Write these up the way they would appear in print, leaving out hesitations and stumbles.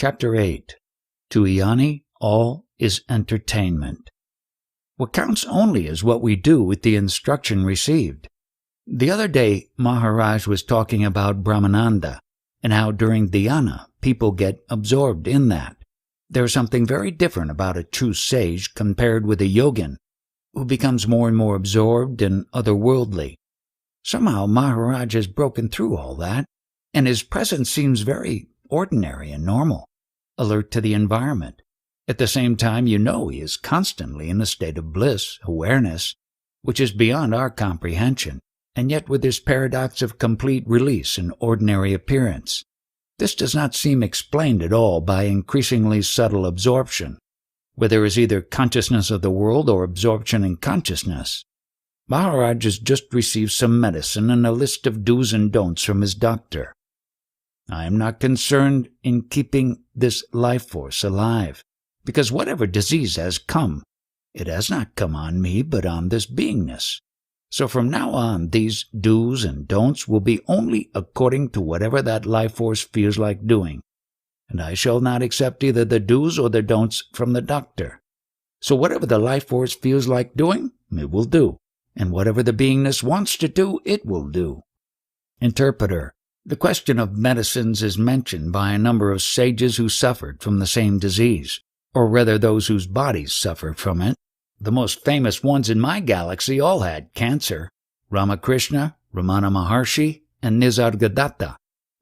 Chapter 8. To Jnani, all is entertainment. What counts only is what we do with the instruction received. The other day, Maharaj was talking about Brahmananda and how during dhyana people get absorbed in that. There's something very different about a true sage compared with a yogin who becomes more and more absorbed and otherworldly. Somehow Maharaj has broken through all that, and his presence seems very ordinary and normal, alert to the environment. At the same time, he is constantly in a state of bliss, awareness, which is beyond our comprehension, and yet with this paradox of complete release and ordinary appearance. This does not seem explained at all by increasingly subtle absorption, where there is either consciousness of the world or absorption in consciousness. Maharaj has just received some medicine and a list of do's and don'ts from his doctor. I am not concerned in keeping this life force alive, because whatever disease has come, it has not come on me but on this beingness. So from now on, these do's and don'ts will be only according to whatever that life force feels like doing, and I shall not accept either the do's or the don'ts from the doctor. So whatever the life force feels like doing, it will do, and whatever the beingness wants to do, it will do. Interpreter. The question of medicines is mentioned by a number of sages who suffered from the same disease, or rather those whose bodies suffered from it. The most famous ones in my galaxy all had cancer: Ramakrishna, Ramana Maharshi, and Nisargadatta.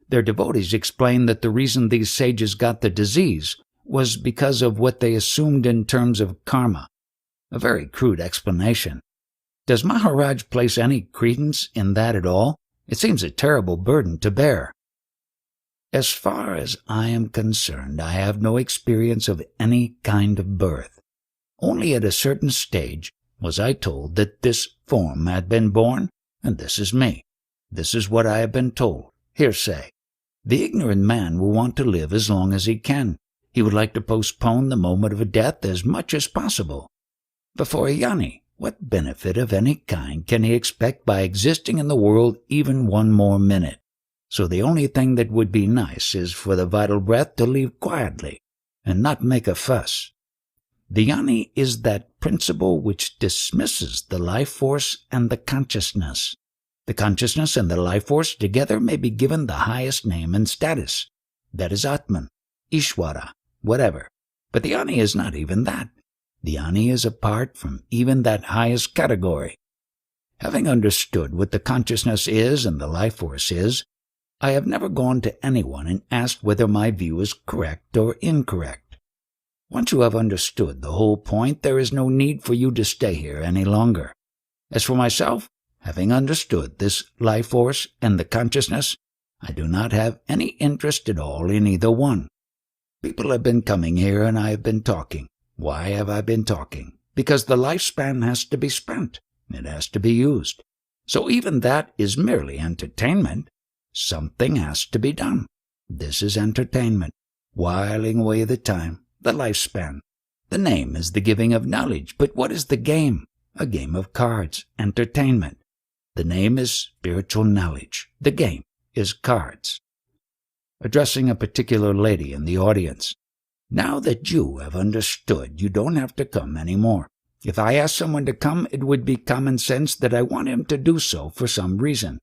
Their devotees explained that the reason these sages got the disease was because of what they assumed in terms of karma. A very crude explanation. Does Maharaj place any credence in that at all? It seems a terrible burden to bear. As far as I am concerned, I have no experience of any kind of birth. Only at a certain stage was I told that this form had been born, and this is me. This is what I have been told. Hearsay. The ignorant man will want to live as long as he can. He would like to postpone the moment of death as much as possible. But for a jnani, what benefit of any kind can he expect by existing in the world even one more minute? So the only thing that would be nice is for the vital breath to leave quietly and not make a fuss. The jnani is that principle which dismisses the life force and the consciousness. The consciousness and the life force together may be given the highest name and status. That is Atman, Ishvara, whatever. But the jnani is not even that. The jnani is apart from even that highest category. Having understood what the consciousness is and the life force is, I have never gone to anyone and asked whether my view is correct or incorrect. Once you have understood the whole point, there is no need for you to stay here any longer. As for myself, having understood this life force and the consciousness, I do not have any interest at all in either one. People have been coming here and I have been talking. Why have I been talking? Because the lifespan has to be spent. It has to be used. So even that is merely entertainment. Something has to be done. This is entertainment, whiling away the time, the lifespan. The name is the giving of knowledge, but what is the game? A game of cards, entertainment. The name is spiritual knowledge. The game is cards. Addressing a particular lady in the audience. Now that you have understood, you don't have to come anymore. If I ask someone to come, it would be common sense that I want him to do so for some reason.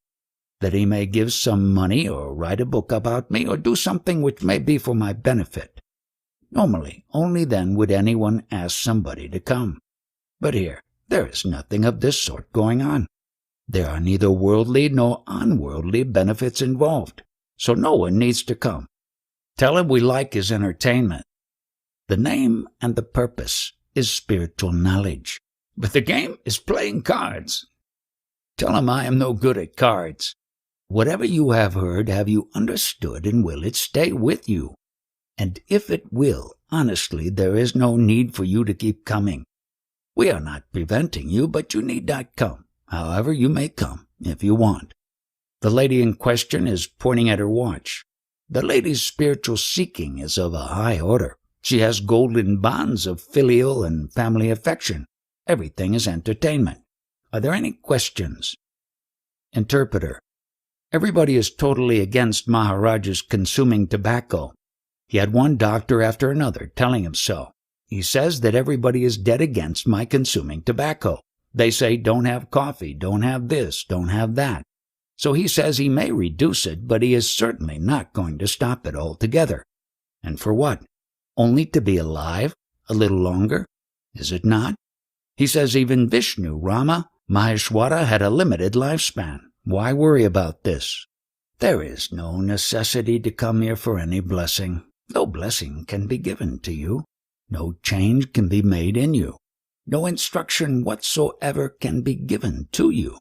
That he may give some money or write a book about me or do something which may be for my benefit. Normally, only then would anyone ask somebody to come. But here, there is nothing of this sort going on. There are neither worldly nor unworldly benefits involved, so no one needs to come. Tell him we like his entertainment. The name and the purpose is spiritual knowledge, but the game is playing cards. Tell him I am no good at cards. Whatever you have heard, have you understood, and will it stay with you? And if it will, honestly, there is no need for you to keep coming. We are not preventing you, but you need not come. However, you may come, if you want. The lady in question is pointing at her watch. The lady's spiritual seeking is of a high order. She has golden bonds of filial and family affection. Everything is entertainment. Are there any questions? Interpreter. Everybody is totally against Maharaj's consuming tobacco. He had one doctor after another telling him so. He says that everybody is dead against my consuming tobacco. They say, don't have coffee, don't have this, don't have that. So he says he may reduce it, but he is certainly not going to stop it altogether. And for what? Only to be alive a little longer? Is it not? He says even Vishnu, Rama, Maheshwara had a limited lifespan. Why worry about this? There is no necessity to come here for any blessing. No blessing can be given to you. No change can be made in you. No instruction whatsoever can be given to you.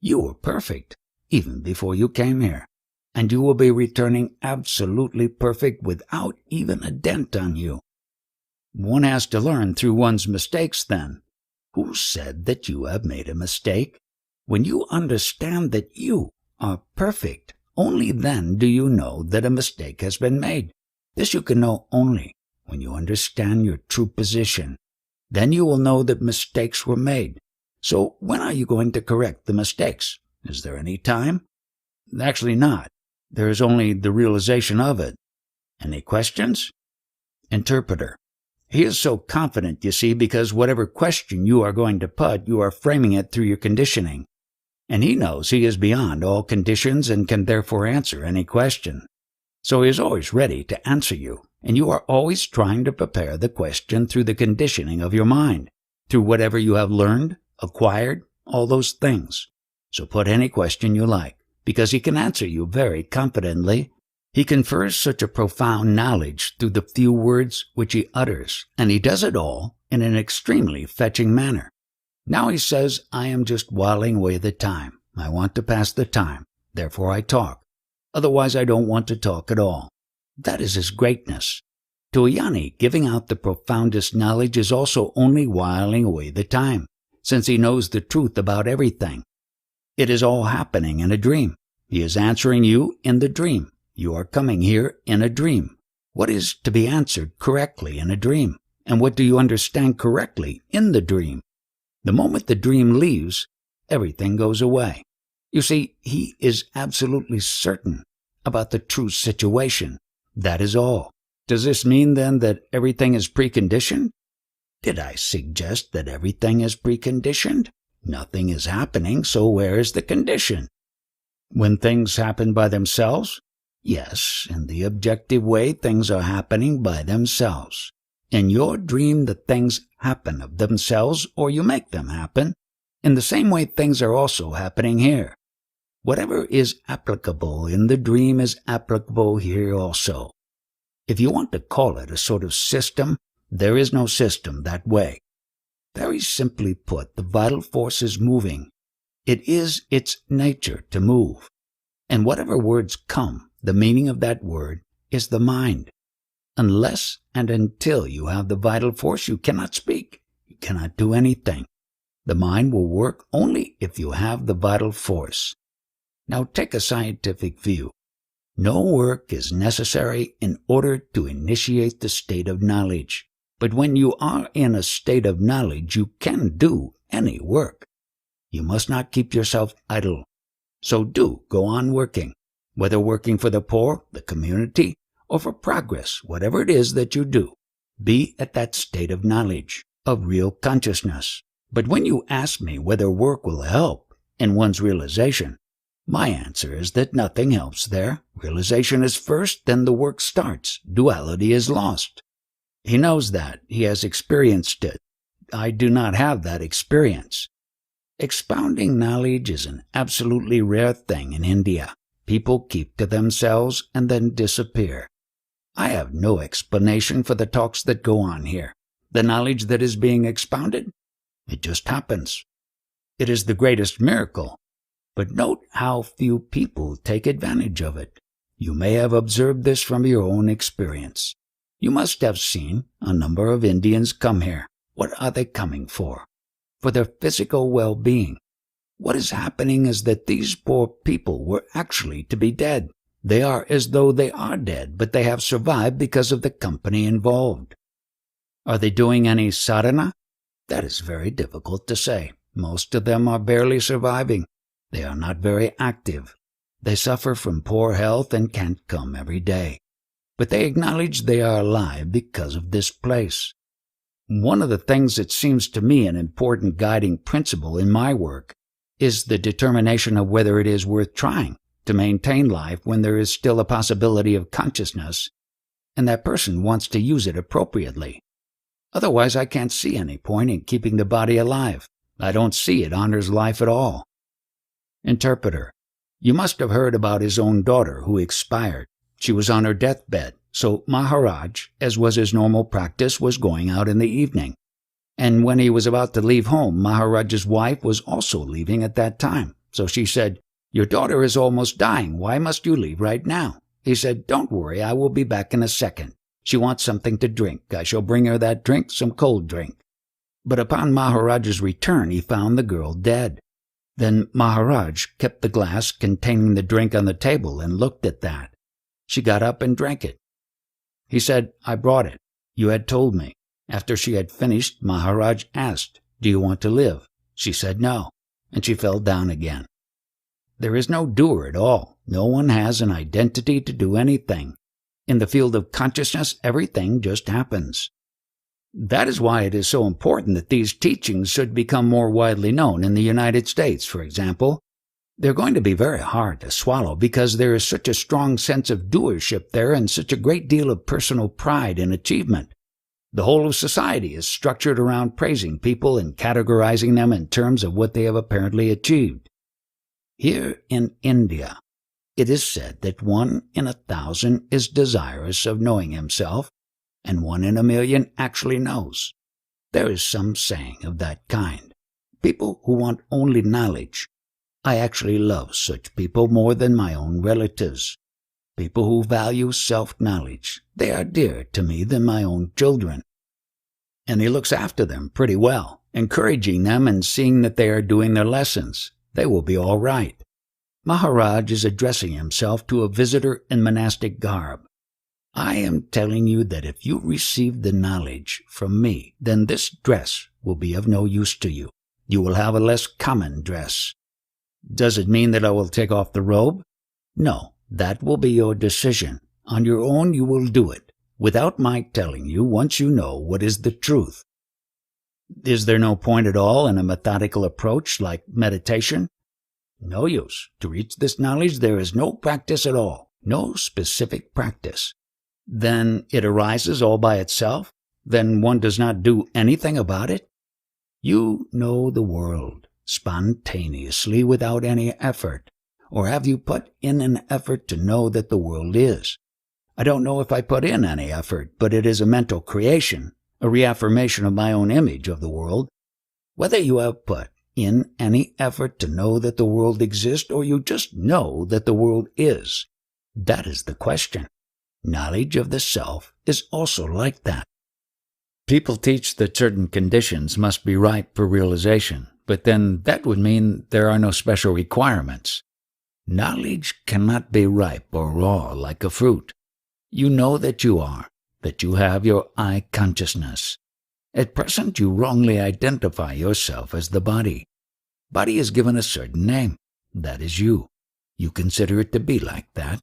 You were perfect even before you came here, and you will be returning absolutely perfect without even a dent on you. One has to learn through one's mistakes then. Who said that you have made a mistake? When you understand that you are perfect, only then do you know that a mistake has been made. This you can know only when you understand your true position. Then you will know that mistakes were made. So when are you going to correct the mistakes? Is there any time? Actually not. There is only the realization of it. Any questions? Interpreter. He is so confident, you see, because whatever question you are going to put, you are framing it through your conditioning. And he knows he is beyond all conditions and can therefore answer any question. So he is always ready to answer you, and you are always trying to prepare the question through the conditioning of your mind, through whatever you have learned, acquired, all those things. So put any question you like, because he can answer you very confidently. He confers such a profound knowledge through the few words which he utters, and he does it all in an extremely fetching manner. Now he says, I am just whiling away the time. I want to pass the time. Therefore I talk. Otherwise I don't want to talk at all. That is his greatness. To a Jnani, giving out the profoundest knowledge is also only whiling away the time, since he knows the truth about everything. It is all happening in a dream. He is answering you in the dream. You are coming here in a dream. What is to be answered correctly in a dream? And what do you understand correctly in the dream? The moment the dream leaves, everything goes away. You see, he is absolutely certain about the true situation. That is all. Does this mean then that everything is preconditioned? Did I suggest that everything is preconditioned? Nothing is happening, so where is the condition? When things happen by themselves? Yes, in the objective way, things are happening by themselves. In your dream, the things happen of themselves, or you make them happen. In the same way, things are also happening here. Whatever is applicable in the dream is applicable here also. If you want to call it a sort of system, there is no system that way. Very simply put, the vital force is moving. It is its nature to move. And whatever words come, the meaning of that word is the mind. Unless and until you have the vital force, you cannot speak. You cannot do anything. The mind will work only if you have the vital force. Now take a scientific view. No work is necessary in order to initiate the state of knowledge. But when you are in a state of knowledge, you can do any work. You must not keep yourself idle. So do go on working, whether working for the poor, the community, or for progress, whatever it is that you do. Be at that state of knowledge, of real consciousness. But when you ask me whether work will help in one's realization, my answer is that nothing helps there. Realization is first, then the work starts. Duality is lost. He knows that. He has experienced it. I do not have that experience. Expounding knowledge is an absolutely rare thing in India. People keep to themselves and then disappear. I have no explanation for the talks that go on here. The knowledge that is being expounded, it just happens. It is the greatest miracle. But note how few people take advantage of it. You may have observed this from your own experience. You must have seen a number of Indians come here. What are they coming for? For their physical well-being. What is happening is that these poor people were actually to be dead. They are as though they are dead, but they have survived because of the company involved. Are they doing any sadhana? That is very difficult to say. Most of them are barely surviving. They are not very active. They suffer from poor health and can't come every day. but they acknowledge they are alive because of this place. One of the things that seems to me an important guiding principle in my work is the determination of whether it is worth trying to maintain life when there is still a possibility of consciousness and that person wants to use it appropriately. Otherwise, I can't see any point in keeping the body alive. I don't see it honors life at all. Interpreter: You must have heard about his own daughter who expired. She was on her deathbed, so Maharaj, as was his normal practice, was going out in the evening. And when he was about to leave home, Maharaj's wife was also leaving at that time. So she said, "Your daughter is almost dying. Why must you leave right now?" He said, "Don't worry, I will be back in a second. She wants something to drink. I shall bring her that drink, some cold drink." But upon Maharaj's return, he found the girl dead. Then Maharaj kept the glass containing the drink on the table and looked at that. She got up and drank it. He said, "I brought it. You had told me." After she had finished, Maharaj asked, "Do you want to live?" She said no, and she fell down again. There is no doer at all. No one has an identity to do anything. In the field of consciousness, everything just happens. That is why it is so important that these teachings should become more widely known. In the United States, for example, they're going to be very hard to swallow because there is such a strong sense of doership there and such a great deal of personal pride and achievement. The whole of society is structured around praising people and categorizing them in terms of what they have apparently achieved. Here in India, it is said that 1 in 1,000 is desirous of knowing himself, and 1 in 1,000,000 actually knows. There is some saying of that kind. People who want only knowledge. I actually love such people more than my own relatives. People who value self-knowledge. They are dearer to me than my own children. And he looks after them pretty well, encouraging them and seeing that they are doing their lessons. They will be all right. Maharaj is addressing himself to a visitor in monastic garb. I am telling you that if you receive the knowledge from me, then this dress will be of no use to you. You will have a less common dress. Does it mean that I will take off the robe? No, that will be your decision. On your own you will do it, without my telling you once you know what is the truth. Is there no point at all in a methodical approach like meditation? No use. To reach this knowledge there is no practice at all, no specific practice. Then it arises all by itself? Then one does not do anything about it? You know the world spontaneously without any effort. Or have you put in an effort to know that the world is? I don't know if I put in any effort, but it is a mental creation, a reaffirmation of my own image of the world. Whether you have put in any effort to know that the world exists or you just know that the world is, that is the question. Knowledge of the self is also like that. People teach that certain conditions must be ripe for realization, but then that would mean there are no special requirements. Knowledge cannot be ripe or raw like a fruit. You know that you are, that you have your I consciousness. At present you wrongly identify yourself as the body. Body is given a certain name. That is you. You consider it to be like that.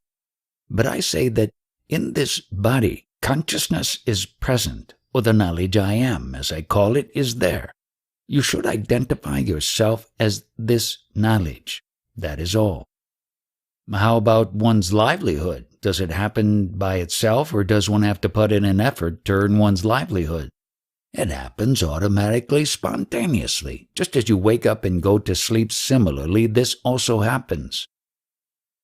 But I say that in this body, consciousness is present, or the knowledge I am, as I call it, is there. You should identify yourself as this knowledge. That is all. How about one's livelihood? Does it happen by itself, or does one have to put in an effort to earn one's livelihood? It happens automatically, spontaneously. Just as you wake up and go to sleep, similarly, this also happens.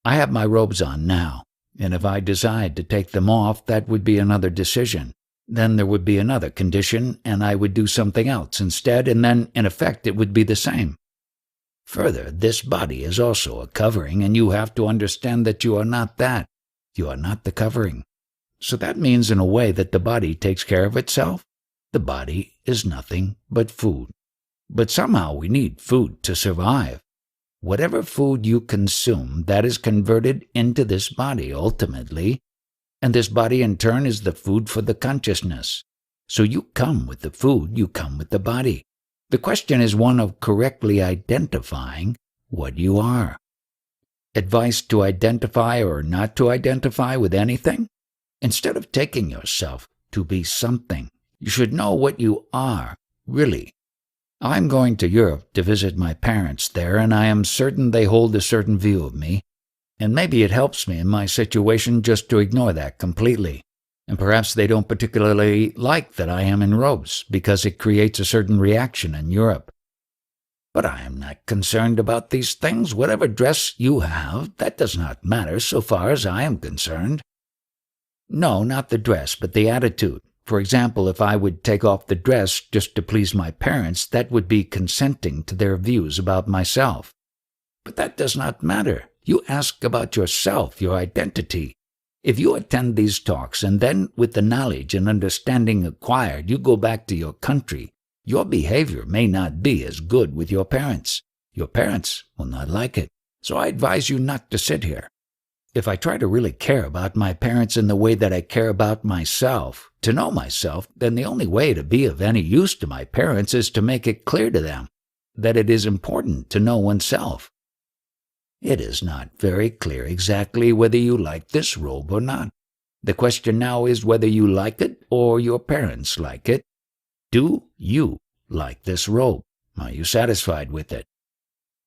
I have my robes on now, and if I decide to take them off, that would be another decision. Then there would be another condition, and I would do something else instead, and then, in effect, it would be the same. Further, this body is also a covering, and you have to understand that you are not that. You are not the covering. So that means, in a way, that the body takes care of itself. The body is nothing but food. But somehow we need food to survive. Whatever food you consume, that is converted into this body ultimately, and this body in turn is the food for the consciousness. So you come with the food, you come with the body. The question is one of correctly identifying what you are. Advice to identify or not to identify with anything? Instead of taking yourself to be something, you should know what you are, really. I'm going to Europe to visit my parents there, and I am certain they hold a certain view of me, and maybe it helps me in my situation just to ignore that completely. And perhaps they don't particularly like that I am in robes, because it creates a certain reaction in Europe. But I am not concerned about these things. Whatever dress you have, that does not matter so far as I am concerned. No, not the dress, but the attitude. For example, if I would take off the dress just to please my parents, that would be consenting to their views about myself. But that does not matter. You ask about yourself, your identity. If you attend these talks and then, with the knowledge and understanding acquired, you go back to your country, your behavior may not be as good with your parents. Your parents will not like it. So I advise you not to sit here. If I try to really care about my parents in the way that I care about myself, to know myself, then the only way to be of any use to my parents is to make it clear to them that it is important to know oneself. It is not very clear exactly whether you like this robe or not. The question now is whether you like it or your parents like it. Do you like this robe? Are you satisfied with it?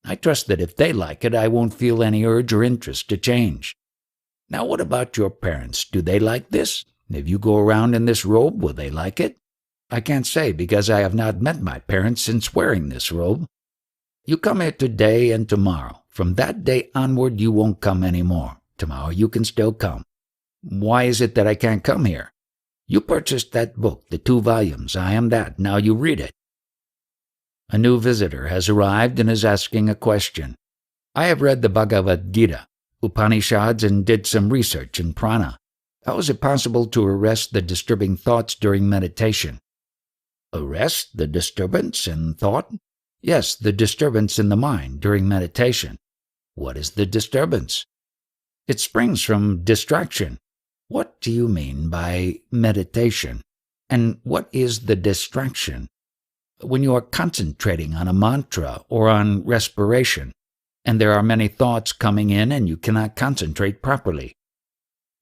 I trust that if they like it, I won't feel any urge or interest to change. Now, what about your parents? Do they like this? If you go around in this robe, will they like it? I can't say, because I have not met my parents since wearing this robe. You come here today and tomorrow. From that day onward, you won't come any more. Tomorrow you can still come. Why is it that I can't come here? You purchased that book, the 2 volumes. I am that. Now you read it. A new visitor has arrived and is asking a question. I have read the Bhagavad Gita, Upanishads, and did some research in prana. How is it possible to arrest the disturbing thoughts during meditation? Arrest the disturbance in thought? Yes, the disturbance in the mind during meditation. What is the disturbance? It springs from distraction. What do you mean by meditation? And what is the distraction? When you are concentrating on a mantra or on respiration, and there are many thoughts coming in and you cannot concentrate properly.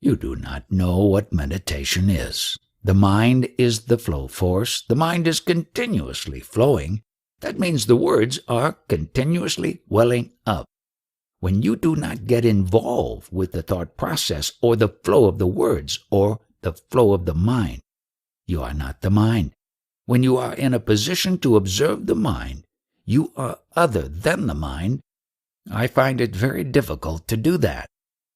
You do not know what meditation is. The mind is the flow force. The mind is continuously flowing. That means the words are continuously welling up. When you do not get involved with the thought process or the flow of the words or the flow of the mind, you are not the mind. When you are in a position to observe the mind, you are other than the mind. I find it very difficult to do that.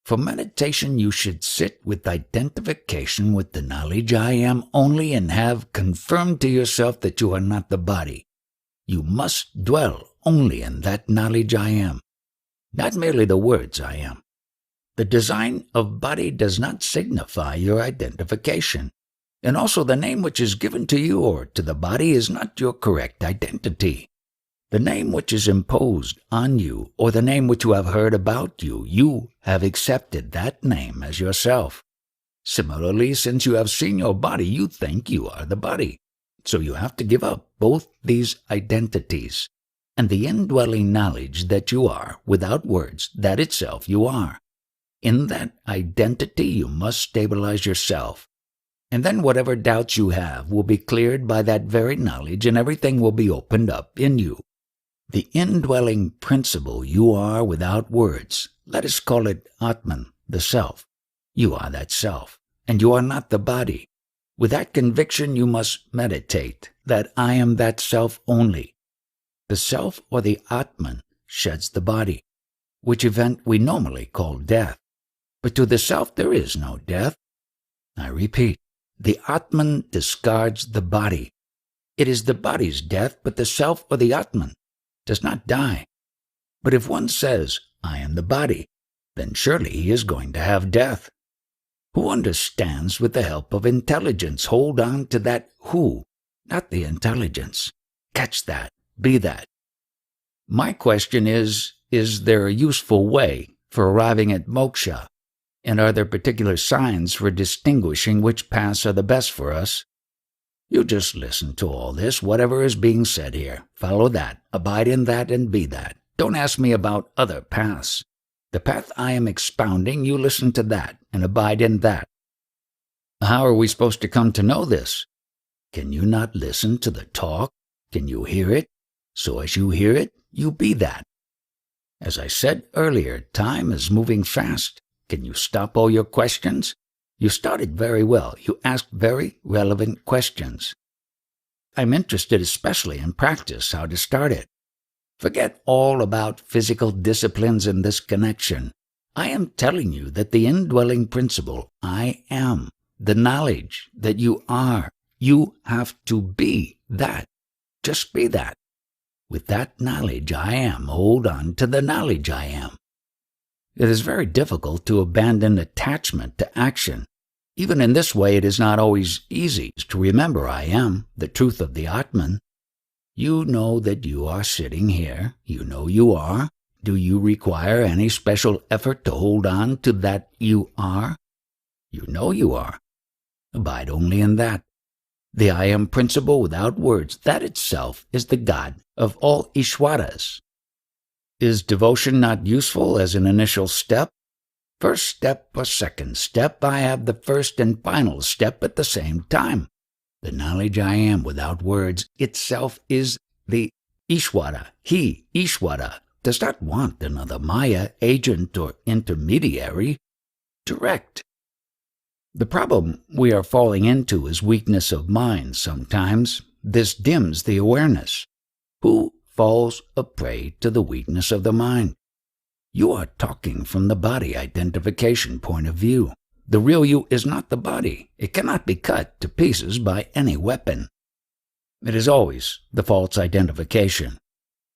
For meditation, you should sit with identification with the knowledge I am only and have confirmed to yourself that you are not the body. You must dwell only in that knowledge I am, not merely the words I am. The design of body does not signify your identification, and also the name which is given to you or to the body is not your correct identity. The name which is imposed on you, or the name which you have heard about you, you have accepted that name as yourself. Similarly, since you have seen your body, you think you are the body. So you have to give up both these identities, and the indwelling knowledge that you are, without words, that itself you are. In that identity you must stabilize yourself, and then whatever doubts you have will be cleared by that very knowledge, and everything will be opened up in you. The indwelling principle you are without words, let us call it Atman, the self. You are that self, and you are not the body. With that conviction you must meditate that I am that self only. The self or the Atman sheds the body, which event we normally call death. But to the self there is no death. I repeat, the Atman discards the body. It is the body's death, but the self or the Atman does not die. But if one says, I am the body, then surely he is going to have death. Who understands with the help of intelligence? Hold on to that who, not the intelligence. Catch that, be that. My question is there a useful way for arriving at moksha? And are there particular signs for distinguishing which paths are the best for us? You just listen to all this, whatever is being said here. Follow that, abide in that, and be that. Don't ask me about other paths. The path I am expounding, you listen to that, and abide in that. How are we supposed to come to know this? Can you not listen to the talk? Can you hear it? So as you hear it, you be that. As I said earlier, time is moving fast. Can you stop all your questions? You started very well. You asked very relevant questions. I'm interested especially in practice, how to start it. Forget all about physical disciplines in this connection. I am telling you that the indwelling principle, I am, the knowledge that you are, you have to be that. Just be that. With that knowledge I am, hold on to the knowledge I am. It is very difficult to abandon attachment to action. Even in this way, it is not always easy to remember I am, the truth of the Atman. You know that you are sitting here. You know you are. Do you require any special effort to hold on to that you are? You know you are. Abide only in that. The I am principle without words, that itself is the God of all Ishwaras. Is devotion not useful as an initial step? First step or second step, I have the first and final step at the same time. The knowledge I am without words itself is the Ishwara. He, Ishwara, does not want another Maya, agent or intermediary. Direct. The problem we are falling into is weakness of mind sometimes. This dims the awareness. Who falls a prey to the weakness of the mind? You are talking from the body identification point of view. The real you is not the body. It cannot be cut to pieces by any weapon. It is always the false identification.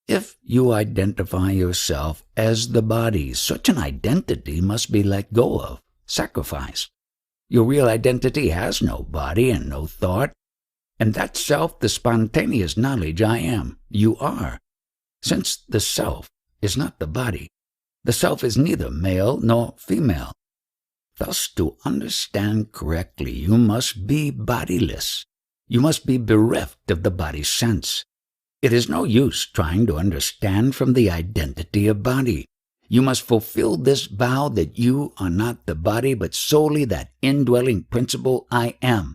If you identify yourself as the body, such an identity must be let go of, sacrificed. Your real identity has no body and no thought, and that self, the spontaneous knowledge I am, you are. Since the self is not the body, the self is neither male nor female. Thus, to understand correctly, you must be bodiless. You must be bereft of the body sense. It is no use trying to understand from the identity of body. You must fulfill this vow that you are not the body, but solely that indwelling principle I am.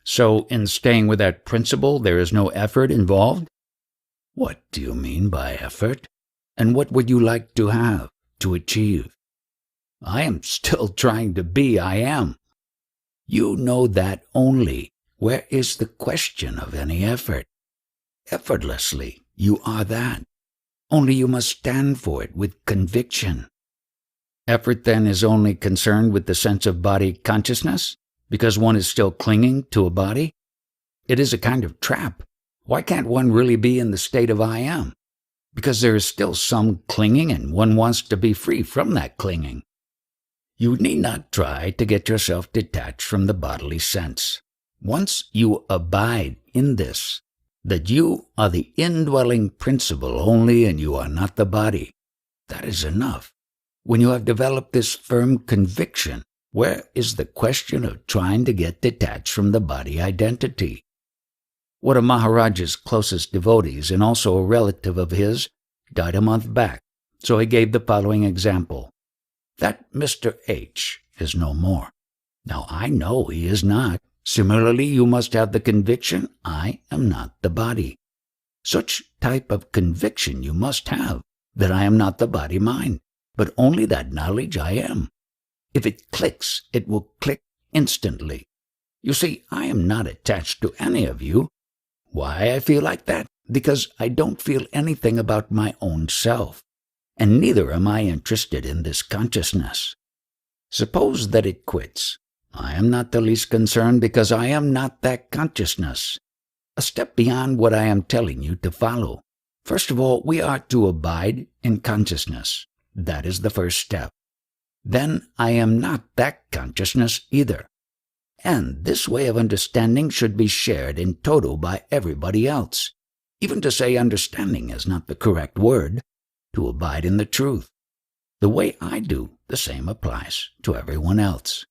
So, in staying with that principle, there is no effort involved? What do you mean by effort? And what would you like to have, to achieve? I am still trying to be I am. You know that only. Where is the question of any effort? Effortlessly, you are that. Only you must stand for it with conviction. Effort, then, is only concerned with the sense of body consciousness, because one is still clinging to a body? It is a kind of trap. Why can't one really be in the state of I am? Because there is still some clinging, and one wants to be free from that clinging. You need not try to get yourself detached from the bodily sense. Once you abide in this, that you are the indwelling principle only and you are not the body, that is enough. When you have developed this firm conviction, where is the question of trying to get detached from the body identity? One of Maharaj's closest devotees, and also a relative of his, died a month back, so he gave the following example. That Mr. H is no more. Now I know he is not. Similarly, you must have the conviction, I am not the body. Such type of conviction you must have, that I am not the body-mind, but only that knowledge I am. If it clicks, it will click instantly. You see, I am not attached to any of you. Why I feel like that? Because I don't feel anything about my own self, and neither am I interested in this consciousness. Suppose that it quits. I am not the least concerned because I am not that consciousness. A step beyond what I am telling you to follow. First of all, we are to abide in consciousness. That is the first step. Then I am not that consciousness either. And this way of understanding should be shared in total by everybody else. Even to say understanding is not the correct word. To abide in the truth. The way I do, the same applies to everyone else.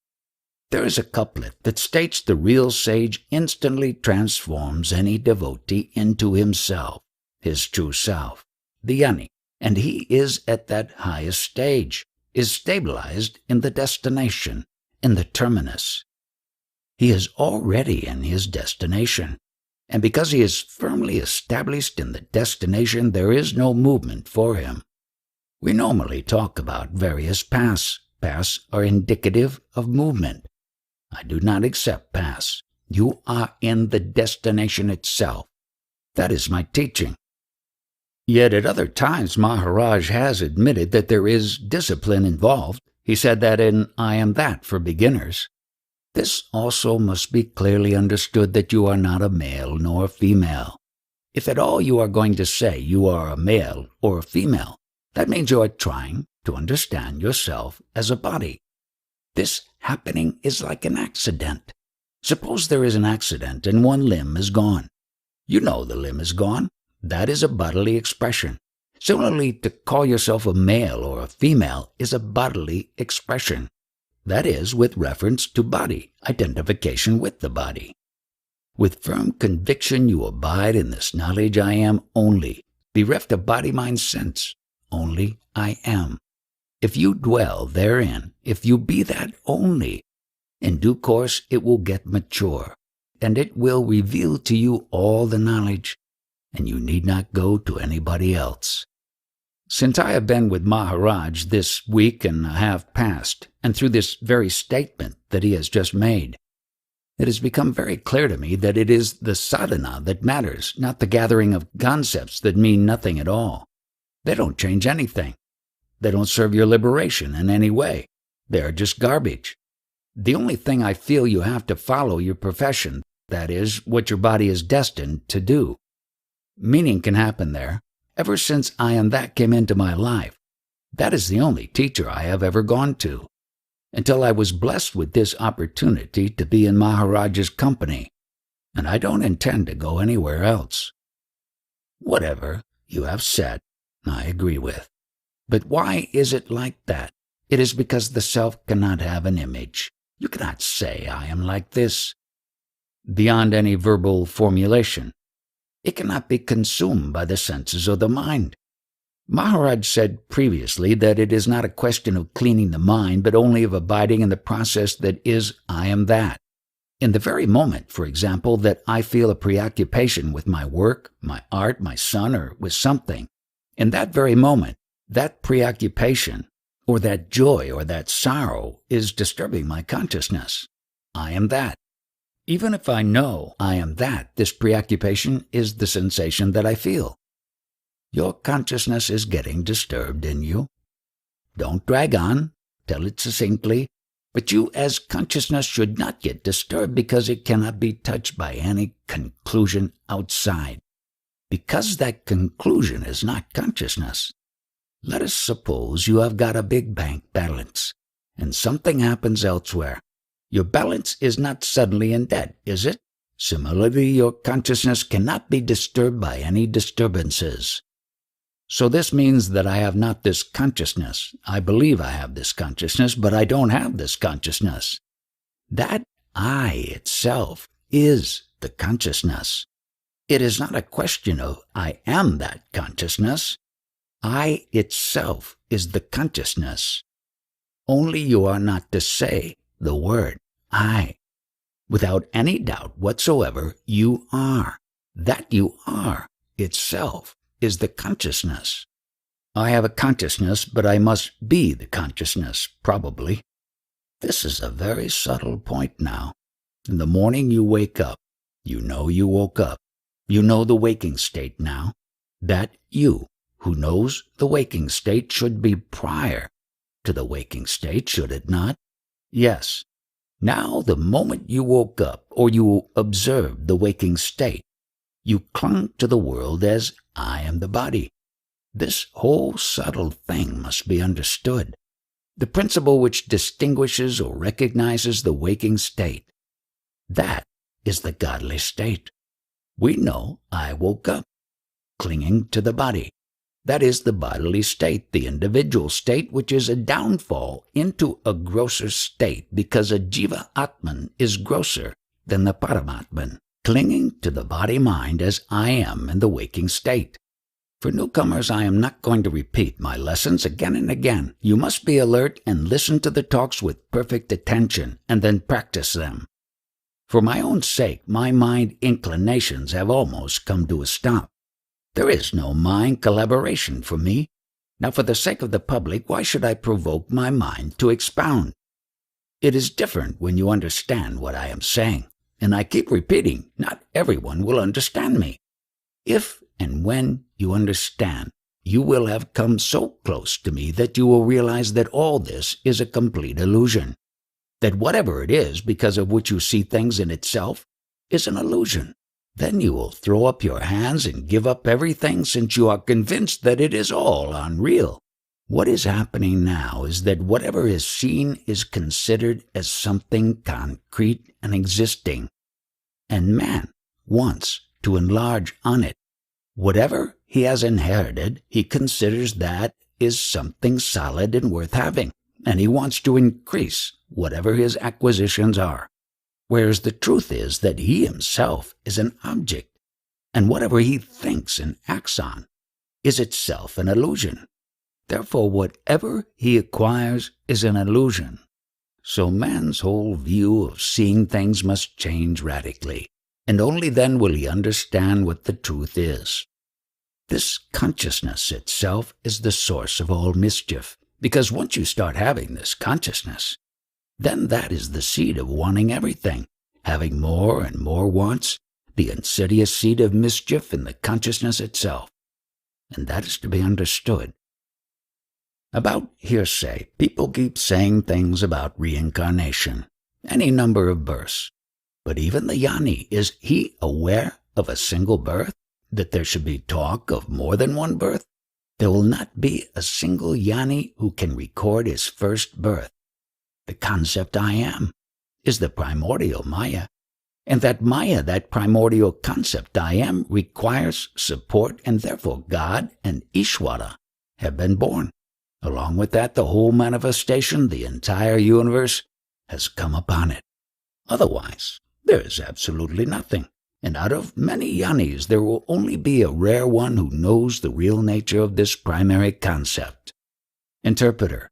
There is a couplet that states the real sage instantly transforms any devotee into himself, his true self, the Yoni, and he is at that highest stage, is stabilized in the destination, in the terminus. He is already in his destination, and because he is firmly established in the destination, there is no movement for him. We normally talk about various paths. Paths are indicative of movement. I do not accept paths. You are in the destination itself. That is my teaching. Yet at other times Maharaj has admitted that there is discipline involved. He said that in I Am That for beginners. This also must be clearly understood that you are not a male nor a female. If at all you are going to say you are a male or a female, that means you are trying to understand yourself as a body. This happening is like an accident. Suppose there is an accident and one limb is gone. You know the limb is gone. That is a bodily expression. Similarly, to call yourself a male or a female is a bodily expression. That is, with reference to body, identification with the body. With firm conviction you abide in this knowledge I am only, bereft of body, mind, sense, only I am. If you dwell therein, if you be that only, in due course it will get mature, and it will reveal to you all the knowledge, and you need not go to anybody else. Since I have been with Maharaj this week and a half past, and through this very statement that he has just made, it has become very clear to me that it is the sadhana that matters, not the gathering of concepts that mean nothing at all. They don't change anything. They don't serve your liberation in any way. They are just garbage. The only thing I feel you have to follow your profession, that is, what your body is destined to do. Meaning can happen there. Ever since I Am That came into my life, that is the only teacher I have ever gone to, until I was blessed with this opportunity to be in Maharaj's company, and I don't intend to go anywhere else. Whatever you have said, I agree with. But why is it like that? It is because the self cannot have an image. You cannot say, I am like this, beyond any verbal formulation. It cannot be consumed by the senses or the mind. Maharaj said previously that it is not a question of cleaning the mind, but only of abiding in the process that is I Am That. In the very moment, for example, that I feel a preoccupation with my work, my art, my son, or with something, in that very moment, that preoccupation, or that joy, or that sorrow, is disturbing my consciousness. I am that. Even if I know I am that, this preoccupation is the sensation that I feel. Your consciousness is getting disturbed in you. Don't drag on, tell it succinctly, but you as consciousness should not get disturbed because it cannot be touched by any conclusion outside. Because that conclusion is not consciousness. Let us suppose you have got a big bank balance, and something happens elsewhere. Your balance is not suddenly in debt, is it? Similarly, your consciousness cannot be disturbed by any disturbances. So this means that I have not this consciousness. I believe I have this consciousness, but I don't have this consciousness. That I itself is the consciousness. It is not a question of I am that consciousness. I itself is the consciousness. Only you are not to say the word I. Without any doubt whatsoever, you are. That you are itself is the consciousness. I have a consciousness, but I must be the consciousness, probably. This is a very subtle point now. In the morning you wake up. You know you woke up. You know the waking state now. That you, who knows the waking state, should be prior to the waking state, should it not? Yes. Now, the moment you woke up, or you observed the waking state, you clung to the world as I am the body. This whole subtle thing must be understood. The principle which distinguishes or recognizes the waking state. That is the godly state. We know I woke up, clinging to the body. That is the bodily state, the individual state, which is a downfall into a grosser state, because a Jiva Atman is grosser than the Paramatman, clinging to the body-mind as I am in the waking state. For newcomers, I am not going to repeat my lessons again and again. You must be alert and listen to the talks with perfect attention, and then practice them. For my own sake, my mind inclinations have almost come to a stop. There is no mind collaboration for me. Now, for the sake of the public, why should I provoke my mind to expound? It is different when you understand what I am saying, and I keep repeating, not everyone will understand me. If and when you understand, you will have come so close to me that you will realize that all this is a complete illusion. That whatever it is because of which you see things in itself is an illusion. Then you will throw up your hands and give up everything since you are convinced that it is all unreal. What is happening now is that whatever is seen is considered as something concrete and existing, and man wants to enlarge on it. Whatever he has inherited, he considers that is something solid and worth having, and he wants to increase whatever his acquisitions are. Whereas the truth is that he himself is an object, and whatever he thinks and acts on is itself an illusion. Therefore, whatever he acquires is an illusion. So man's whole view of seeing things must change radically, and only then will he understand what the truth is. This consciousness itself is the source of all mischief, because once you start having this consciousness, then that is the seed of wanting everything, having more and more wants, the insidious seed of mischief in the consciousness itself. And that is to be understood. About hearsay, people keep saying things about reincarnation, any number of births. But even the Jnani, is he aware of a single birth? That there should be talk of more than one birth? There will not be a single Jnani who can record his first birth. The concept I am is the primordial Maya, and that Maya, that primordial concept I am, requires support, and therefore God and Ishvara have been born. Along with that, the whole manifestation, the entire universe, has come upon it. Otherwise, there is absolutely nothing, and out of many Jnanis there will only be a rare one who knows the real nature of this primary concept. Interpreter.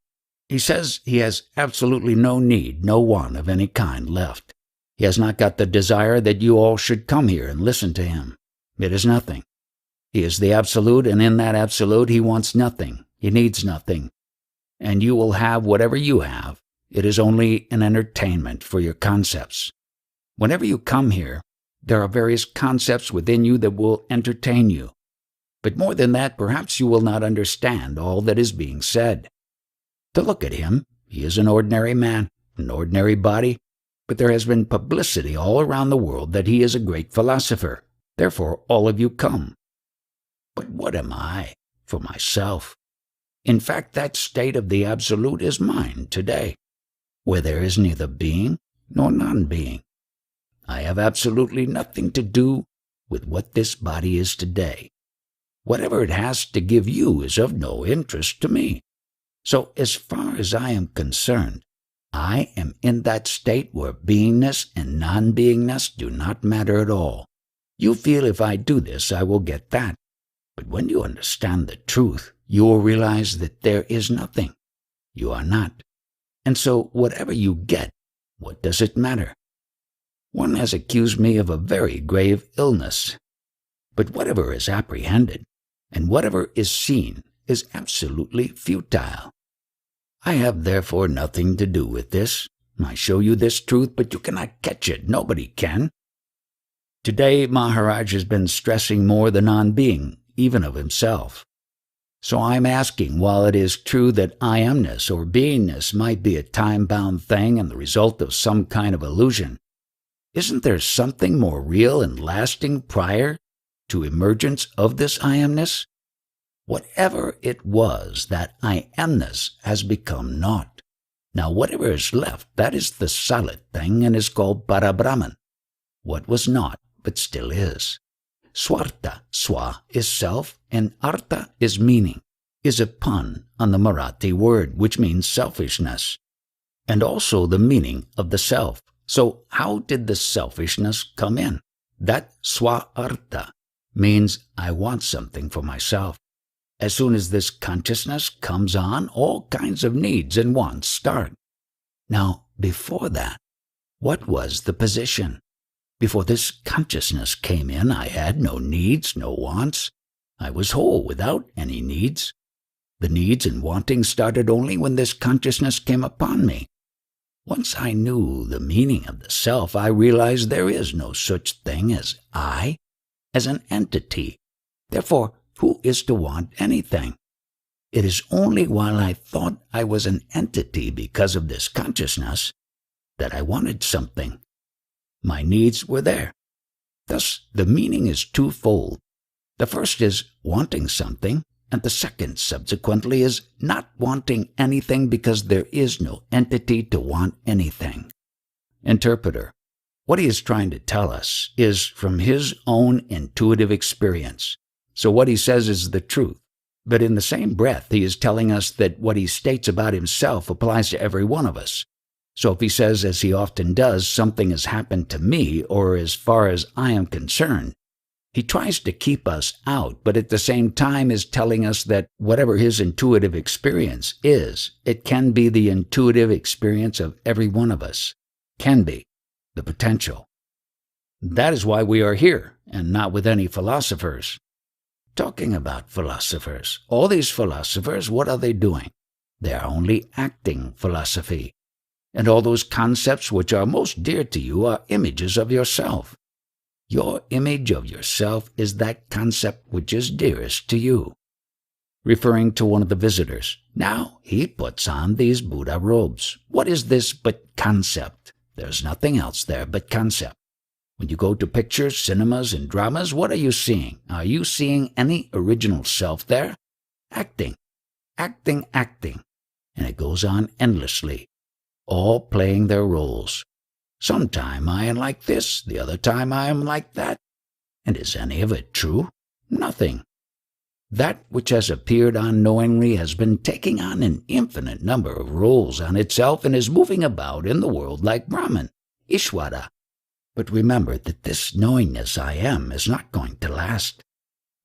He says he has absolutely no need, no want of any kind left. He has not got the desire that you all should come here and listen to him. It is nothing. He is the Absolute, and in that Absolute he wants nothing. He needs nothing. And you will have whatever you have. It is only an entertainment for your concepts. Whenever you come here, there are various concepts within you that will entertain you. But more than that, perhaps you will not understand all that is being said. To look at him, he is an ordinary man, an ordinary body, but there has been publicity all around the world that he is a great philosopher. Therefore, all of you come. But what am I for myself? In fact, that state of the Absolute is mine today, where there is neither being nor non-being. I have absolutely nothing to do with what this body is today. Whatever it has to give you is of no interest to me. So as far as I am concerned, I am in that state where beingness and non-beingness do not matter at all. You feel if I do this, I will get that. But when you understand the truth, you will realize that there is nothing. You are not. And so whatever you get, what does it matter? One has accused me of a very grave illness. But whatever is apprehended, and whatever is seen, is absolutely futile. I have therefore nothing to do with this. I show you this truth, but you cannot catch it. Nobody can. Today, Maharaj has been stressing more the non-being, even of himself. So I am asking, while it is true that I amness or beingness might be a time-bound thing and the result of some kind of illusion, isn't there something more real and lasting prior to emergence of this I amness? Whatever it was, that I amness has become naught. Now whatever is left, that is the solid thing and is called Parabrahman. What was not, but still is. Swarta, swa, is self, and artha is meaning, is a pun on the Marathi word, which means selfishness, and also the meaning of the self. So how did the selfishness come in? That swa artha means I want something for myself. As soon as this consciousness comes on, all kinds of needs and wants start. Now, before that, what was the position? Before this consciousness came in, I had no needs, no wants. I was whole without any needs. The needs and wantings started only when this consciousness came upon me. Once I knew the meaning of the self, I realized there is no such thing as I, as an entity. Therefore, who is to want anything? It is only while I thought I was an entity because of this consciousness that I wanted something. My needs were there. Thus, the meaning is twofold. The first is wanting something, and the second, subsequently, is not wanting anything because there is no entity to want anything. Interpreter. What he is trying to tell us is from his own intuitive experience. So what he says is the truth. But in the same breath, he is telling us that what he states about himself applies to every one of us. So if he says, as he often does, something has happened to me, or as far as I am concerned, he tries to keep us out, but at the same time is telling us that whatever his intuitive experience is, it can be the intuitive experience of every one of us. Can be. The potential. That is why we are here, and not with any philosophers. Talking about philosophers, all these philosophers, what are they doing? They are only acting philosophy. And all those concepts which are most dear to you are images of yourself. Your image of yourself is that concept which is dearest to you. Referring to one of the visitors, now he puts on these Buddha robes. What is this but concept? There's nothing else there but concept. When you go to pictures, cinemas, and dramas, what are you seeing? Are you seeing any original self there? Acting, acting, acting. And it goes on endlessly, all playing their roles. Sometime I am like this, the other time I am like that. And is any of it true? Nothing. That which has appeared unknowingly has been taking on an infinite number of roles on itself and is moving about in the world like Brahman, Ishvara. But remember that this knowingness I am is not going to last.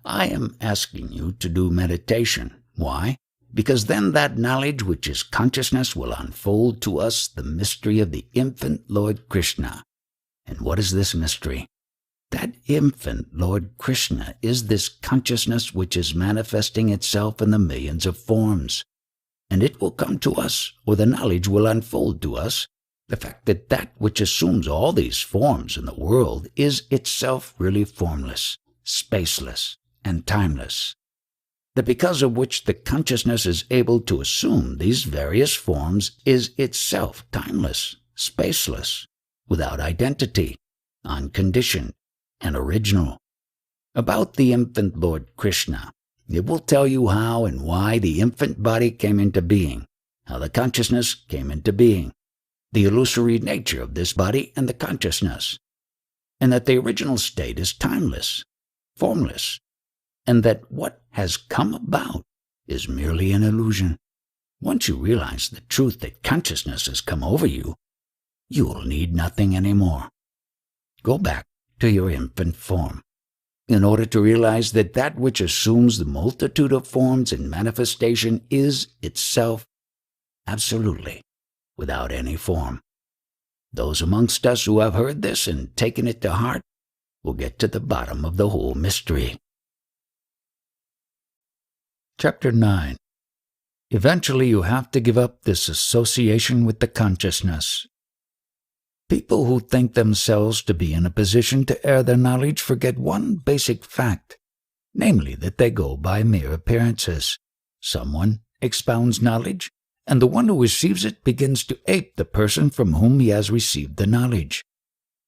I am asking you to do meditation. Why? Because then that knowledge which is consciousness will unfold to us the mystery of the infant Lord Krishna. And what is this mystery? That infant Lord Krishna is this consciousness which is manifesting itself in the millions of forms. And it will come to us, or the knowledge will unfold to us, the fact that that which assumes all these forms in the world is itself really formless, spaceless, and timeless. That because of which the consciousness is able to assume these various forms is itself timeless, spaceless, without identity, unconditioned, and original. About the infant Lord Krishna, it will tell you how and why the infant body came into being, how the consciousness came into being, the illusory nature of this body and the consciousness, and that the original state is timeless, formless, and that what has come about is merely an illusion. Once you realize the truth that consciousness has come over you, you will need nothing anymore. Go back to your infant form, in order to realize that that which assumes the multitude of forms and manifestation is itself absolutely without any form. Those amongst us who have heard this and taken it to heart will get to the bottom of the whole mystery. Chapter 9. Eventually you have to give up this association with the consciousness. People who think themselves to be in a position to air their knowledge forget one basic fact, namely that they go by mere appearances. Someone expounds knowledge, and the one who receives it begins to ape the person from whom he has received the knowledge.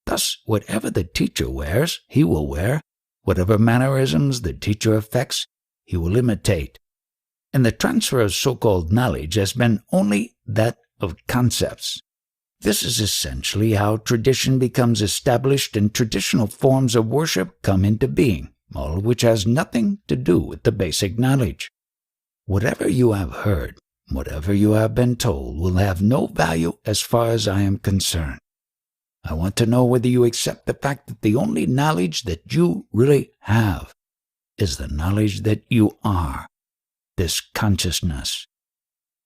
Thus, whatever the teacher wears, he will wear. Whatever mannerisms the teacher affects, he will imitate. And the transfer of so-called knowledge has been only that of concepts. This is essentially how tradition becomes established and traditional forms of worship come into being, all of which has nothing to do with the basic knowledge. Whatever you have heard, whatever you have been told will have no value as far as I am concerned. I want to know whether you accept the fact that the only knowledge that you really have is the knowledge that you are, this consciousness.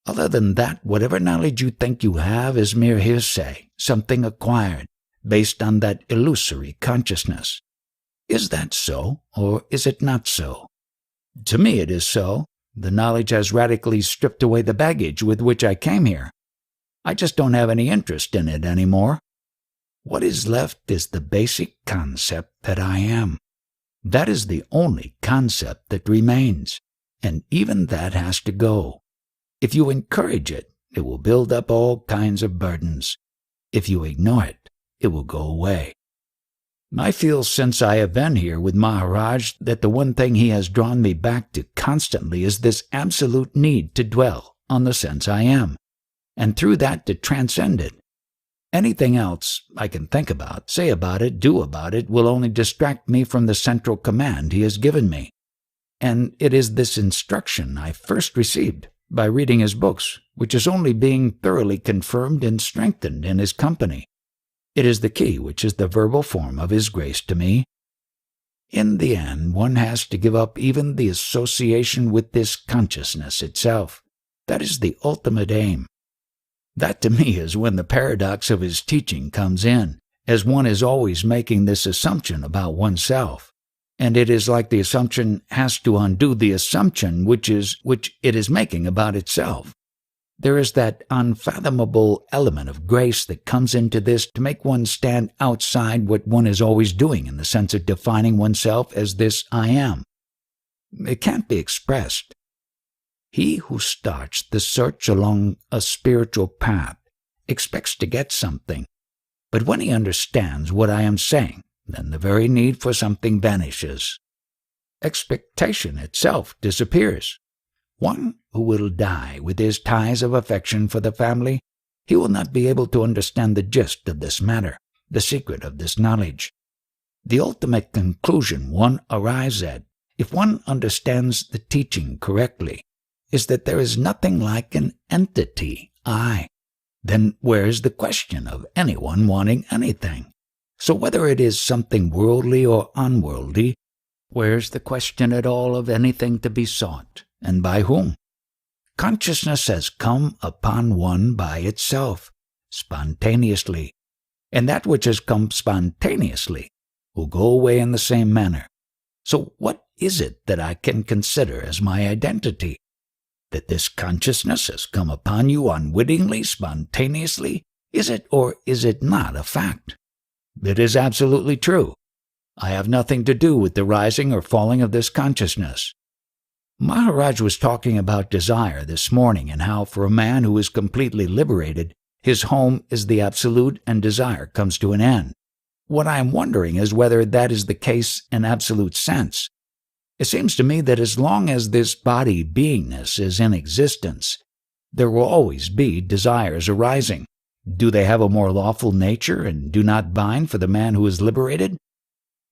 Other than that, whatever knowledge you think you have is mere hearsay, something acquired, based on that illusory consciousness. Is that so, or is it not so? To me it is so. The knowledge has radically stripped away the baggage with which I came here. I just don't have any interest in it anymore. What is left is the basic concept that I am. That is the only concept that remains, and even that has to go. If you encourage it, it will build up all kinds of burdens. If you ignore it, it will go away. I feel since I have been here with Maharaj that the one thing he has drawn me back to constantly is this absolute need to dwell on the sense I am, and through that to transcend it. Anything else I can think about, say about it, do about it, will only distract me from the central command he has given me. And it is this instruction I first received by reading his books, which is only being thoroughly confirmed and strengthened in his company. It is the key which is the verbal form of his grace to me. In the end, one has to give up even the association with this consciousness itself. That is the ultimate aim. That to me is when the paradox of his teaching comes in, as one is always making this assumption about oneself. And it is like the assumption has to undo the assumption which it is making about itself. There is that unfathomable element of grace that comes into this to make one stand outside what one is always doing in the sense of defining oneself as this I am. It can't be expressed. He who starts the search along a spiritual path expects to get something, but when he understands what I am saying, then the very need for something vanishes. Expectation itself disappears. One who will die with his ties of affection for the family, he will not be able to understand the gist of this matter, the secret of this knowledge. The ultimate conclusion one arrives at, if one understands the teaching correctly, is that there is nothing like an entity, I. Then where is the question of anyone wanting anything? So whether it is something worldly or unworldly, where's the question at all of anything to be sought, and by whom? Consciousness has come upon one by itself, spontaneously, and that which has come spontaneously will go away in the same manner. So what is it that I can consider as my identity? That this consciousness has come upon you unwittingly, spontaneously? Is it or is it not a fact? It is absolutely true. I have nothing to do with the rising or falling of this consciousness. Maharaj was talking about desire this morning and how for a man who is completely liberated, his home is the absolute and desire comes to an end. What I am wondering is whether that is the case in absolute sense. It seems to me that as long as this body beingness is in existence, there will always be desires arising. Do they have a more lawful nature and do not bind for the man who is liberated?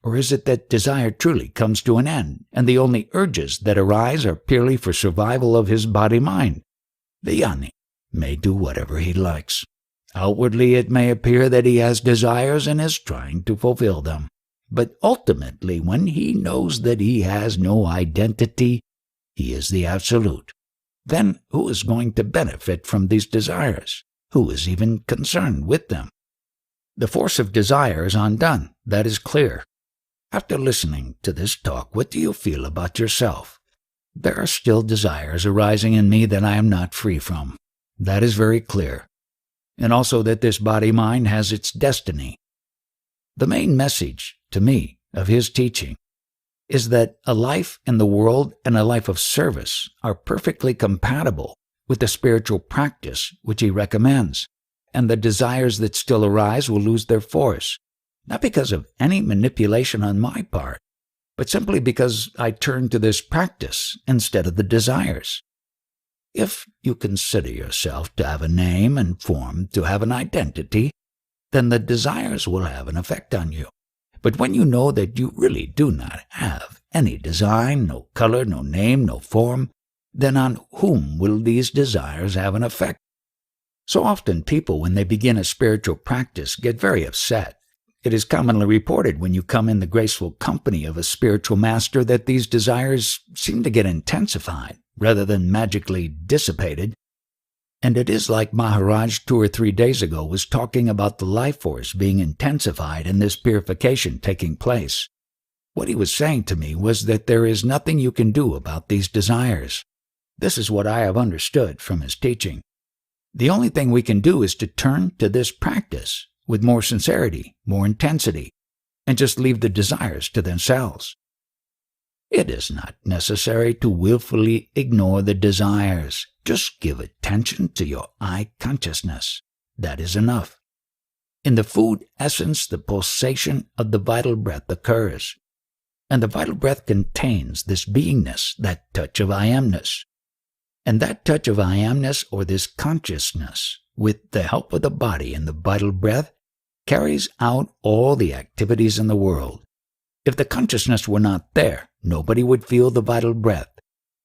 Or is it that desire truly comes to an end, and the only urges that arise are purely for survival of his body-mind? The jnani may do whatever he likes. Outwardly it may appear that he has desires and is trying to fulfill them. But ultimately, when he knows that he has no identity, he is the Absolute. Then who is going to benefit from these desires? Who is even concerned with them? The force of desire is undone, that is clear. After listening to this talk, what do you feel about yourself? There are still desires arising in me that I am not free from. That is very clear. And also that this body-mind has its destiny. The main message, to me, of his teaching is that a life in the world and a life of service are perfectly compatible with the spiritual practice which he recommends, and the desires that still arise will lose their force, not because of any manipulation on my part, but simply because I turn to this practice instead of the desires. If you consider yourself to have a name and form, to have an identity, then the desires will have an effect on you. But when you know that you really do not have any design, no color, no name, no form, then on whom will these desires have an effect? So often people, when they begin a spiritual practice, get very upset. It is commonly reported when you come in the graceful company of a spiritual master that these desires seem to get intensified rather than magically dissipated. And it is like Maharaj 2 or 3 days ago was talking about the life force being intensified and this purification taking place. What he was saying to me was that there is nothing you can do about these desires. This is what I have understood from his teaching. The only thing we can do is to turn to this practice with more sincerity, more intensity, and just leave the desires to themselves. It is not necessary to willfully ignore the desires. Just give attention to your I consciousness. That is enough. In the food essence, the pulsation of the vital breath occurs. And the vital breath contains this beingness, that touch of I amness. And that touch of I amness, or this consciousness, with the help of the body and the vital breath, carries out all the activities in the world. If the consciousness were not there, nobody would feel the vital breath.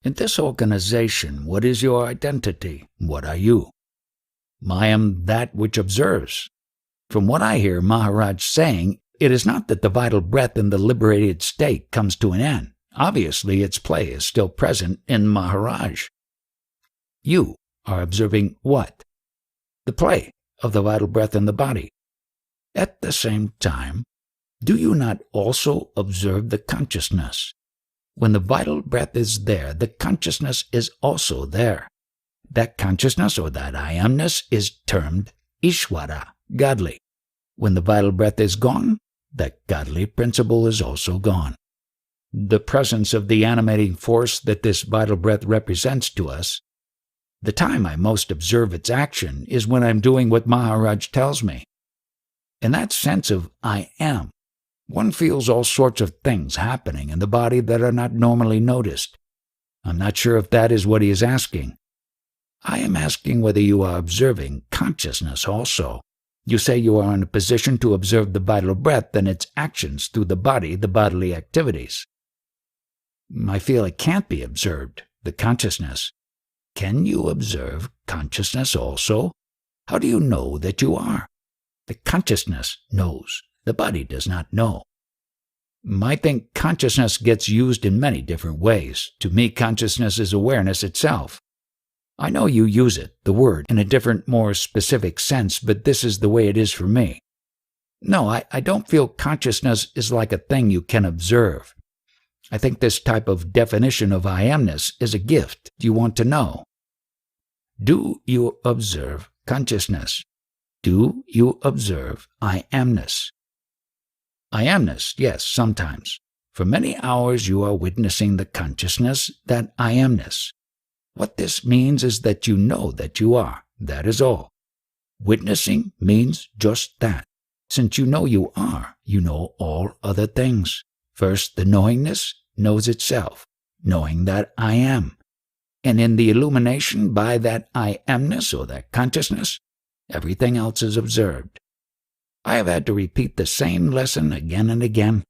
In this organization, what is your identity? What are you? I am that which observes. From what I hear Maharaj saying, it is not that the vital breath in the liberated state comes to an end. Obviously, its play is still present in Maharaj. You are observing what? The play of the vital breath in the body. At the same time, do you not also observe the consciousness? When the vital breath is there, the consciousness is also there. That consciousness, or that I amness, is termed Ishvara, godly. When the vital breath is gone, that godly principle is also gone. The presence of the animating force that this vital breath represents to us, the time I most observe its action is when I'm doing what Maharaj tells me. In that sense of I am, one feels all sorts of things happening in the body that are not normally noticed. I'm not sure if that is what he is asking. I am asking whether you are observing consciousness also. You say you are in a position to observe the vital breath and its actions through the body, the bodily activities. I feel it can't be observed, the consciousness. Can you observe consciousness also? How do you know that you are? The consciousness knows. The body does not know. I think consciousness gets used in many different ways. To me, consciousness is awareness itself. I know you use it, the word, in a different, more specific sense, but this is the way it is for me. No, I don't feel consciousness is like a thing you can observe. I think this type of definition of I amness is a gift you want to know. Do you observe consciousness? Do you observe I amness? I amness, yes, sometimes. For many hours you are witnessing the consciousness, that I amness. What this means is that you know that you are. That is all. Witnessing means just that. Since you know you are, you know all other things. First, the knowingness knows itself, knowing that I am. And in the illumination by that I amness, or that consciousness, everything else is observed. I have had to repeat the same lesson again and again,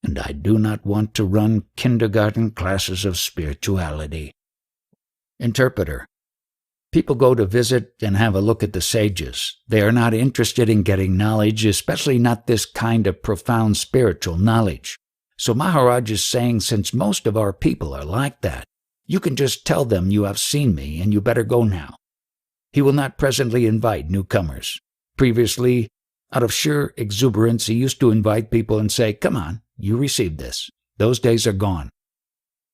and I do not want to run kindergarten classes of spirituality. Interpreter. People go to visit and have a look at the sages. They are not interested in getting knowledge, especially not this kind of profound spiritual knowledge. So Maharaj is saying, since most of our people are like that, you can just tell them you have seen me and you better go now. He will not presently invite newcomers. Previously, out of sheer exuberance, he used to invite people and say, come on, you received this. Those days are gone.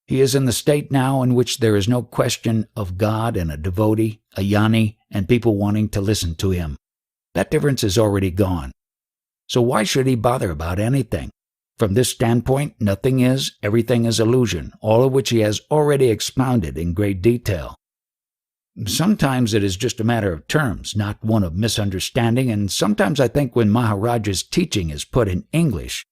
He is in the state now in which there is no question of God and a devotee, a jnani, and people wanting to listen to him. That difference is already gone. So why should he bother about anything? From this standpoint, nothing is, everything is illusion, all of which he has already expounded in great detail. Sometimes it is just a matter of terms, not one of misunderstanding, and sometimes I think when Maharaj's teaching is put in English,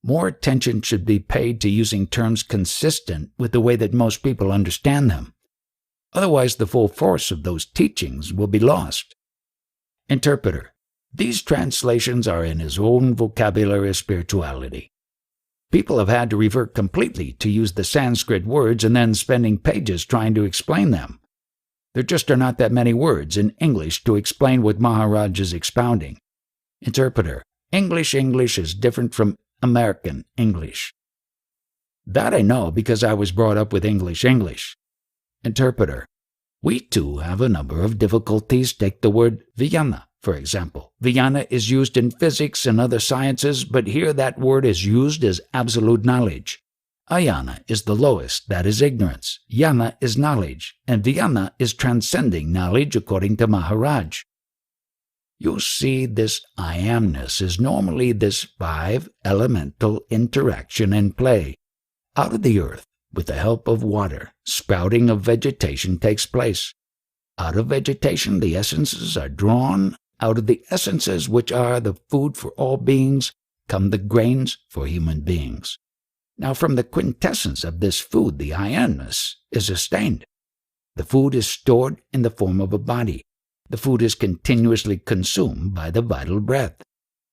more attention should be paid to using terms consistent with the way that most people understand them. Otherwise, the full force of those teachings will be lost. Interpreter. These translations are in his own vocabulary of spirituality. People have had to revert completely to use the Sanskrit words and then spending pages trying to explain them. There just are not that many words in English to explain what Maharaj is expounding. Interpreter. English is different from American English. That I know because I was brought up with English. Interpreter. We too have a number of difficulties. Take the word vijnana, for example. Vijnana is used in physics and other sciences, but here that word is used as absolute knowledge. Ayana is the lowest, that is ignorance. Jnana is knowledge, and vijnana is transcending knowledge according to Maharaj. You see, this I amness is normally this 5 elemental interaction and play. Out of the earth, with the help of water, sprouting of vegetation takes place. Out of vegetation, the essences are drawn. Out of the essences, which are the food for all beings, come the grains for human beings. Now, from the quintessence of this food, the I amness is sustained. The food is stored in the form of a body. The food is continuously consumed by the vital breath.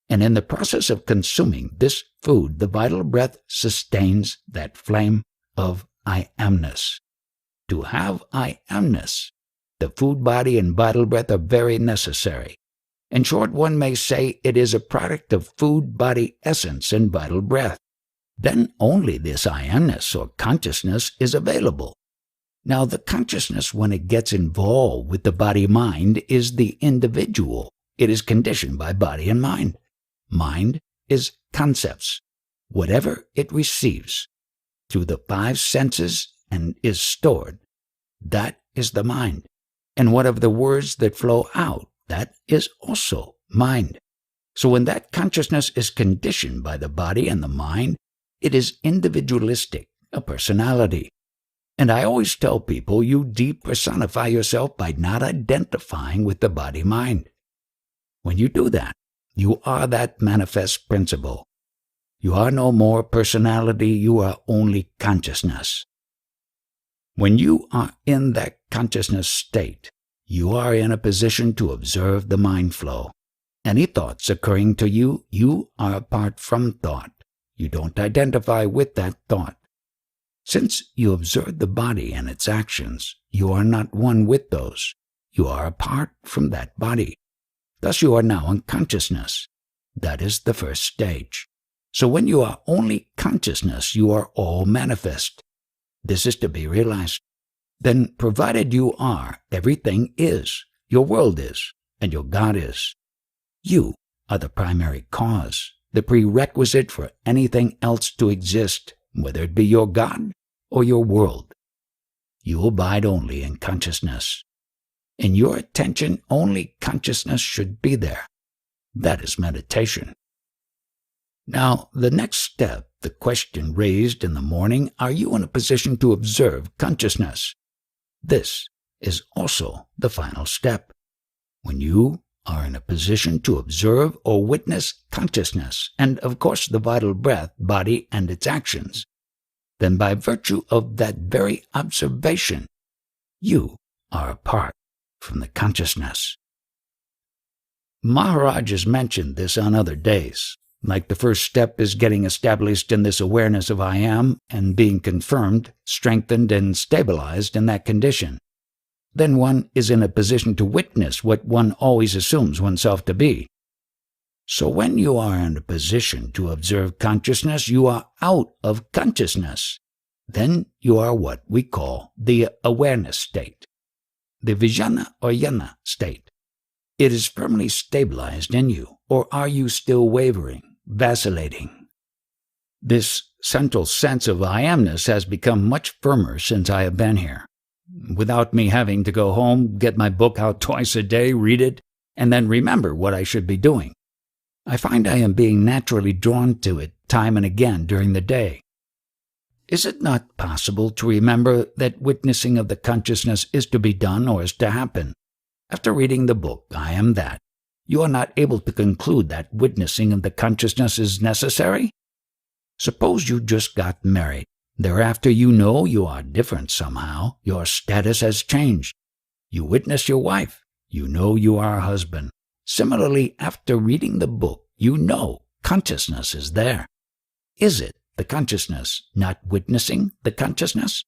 And in the process of consuming this food, the vital breath sustains that flame of I amness. To have I amness, the food body and vital breath are very necessary. In short, one may say it is a product of food, body, essence, and vital breath. Then only this I amness or consciousness is available. Now, the consciousness, when it gets involved with the body-mind, is the individual. It is conditioned by body and mind. Mind is concepts, whatever it receives through the 5 senses and is stored. That is the mind. And whatever the words that flow out, that is also mind. So when that consciousness is conditioned by the body and the mind, it is individualistic, a personality. And I always tell people you depersonify yourself by not identifying with the body-mind. When you do that, you are that manifest principle. You are no more personality, you are only consciousness. When you are in that consciousness state, you are in a position to observe the mind flow. Any thoughts occurring to you, you are apart from thought. You don't identify with that thought. Since you observe the body and its actions, you are not one with those. You are apart from that body. Thus you are now in consciousness. That is the first stage. So when you are only consciousness, you are all manifest. This is to be realized. Then, provided you are, everything is. Your world is, and your God is. You are the primary cause, the prerequisite for anything else to exist, whether it be your God or your world. You abide only in consciousness. In your attention, only consciousness should be there. That is meditation. Now, the next step, the question raised in the morning, are you in a position to observe consciousness? This is also the final step. When you are in a position to observe or witness consciousness, and of course the vital breath, body, and its actions, then by virtue of that very observation, you are apart from the consciousness. Maharaj has mentioned this on other days. Like the first step is getting established in this awareness of I am and being confirmed, strengthened, and stabilized in that condition. Then one is in a position to witness what one always assumes oneself to be. So when you are in a position to observe consciousness, you are out of consciousness. Then you are what we call the awareness state, the vijnana or jnana state. It is firmly stabilized in you, or are you still wavering, vacillating? This central sense of I amness has become much firmer since I have been here. Without me having to go home, get my book out twice a day, read it, and then remember what I should be doing. I find I am being naturally drawn to it time and again during the day. Is it not possible to remember that witnessing of the consciousness is to be done or is to happen? After reading the book, I Am That, you are not able to conclude that witnessing of the consciousness is necessary? Suppose you just got married. Thereafter you know you are different somehow. Your status has changed. You witness your wife. You know you are a husband. Similarly, after reading the book, you know consciousness is there. Is it the consciousness not witnessing the consciousness?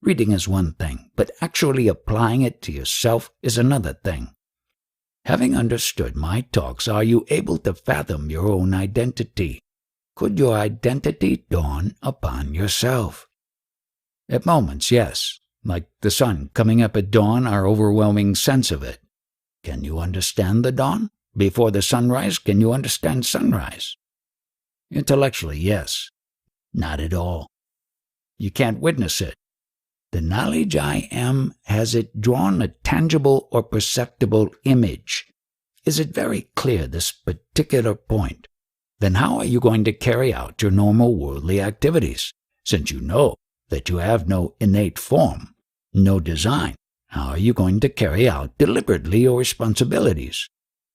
Reading is one thing, but actually applying it to yourself is another thing. Having understood my talks, are you able to fathom your own identity? Could your identity dawn upon yourself? At moments, yes. like the sun coming up at dawn, our overwhelming sense of it. Can you understand the dawn? Before the sunrise, can you understand sunrise? Intellectually, yes. Not at all. You can't witness it. The knowledge I am, has it drawn a tangible or perceptible image? Is it very clear, this particular point? Then how are you going to carry out your normal worldly activities? Since you know that you have no innate form, no design, how are you going to carry out deliberately your responsibilities?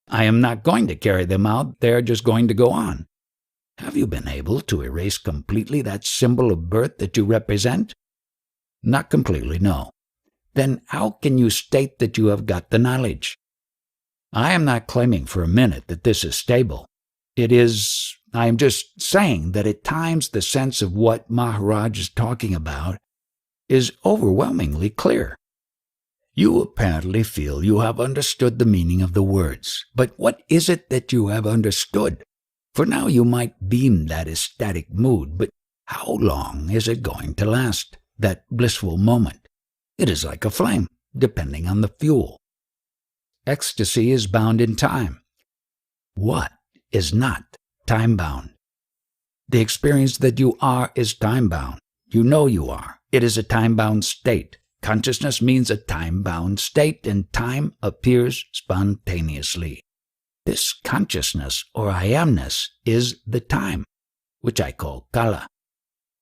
I am not going to carry them out, they are just going to go on. Have you been able to erase completely that symbol of birth that you represent? Not completely, no. Then how can you state that you have got the knowledge? I am not claiming for a minute that this is stable. I am just saying that at times the sense of what Maharaj is talking about is overwhelmingly clear. You apparently feel you have understood the meaning of the words, but what is it that you have understood? For now you might beam that ecstatic mood, but how long is it going to last, that blissful moment? It is like a flame, depending on the fuel. Ecstasy is bound in time. What is not time-bound? The experience that you are is time-bound. You know you are. It is a time-bound state. Consciousness means a time-bound state, and time appears spontaneously. This consciousness, or I amness, is the time, which I call kala.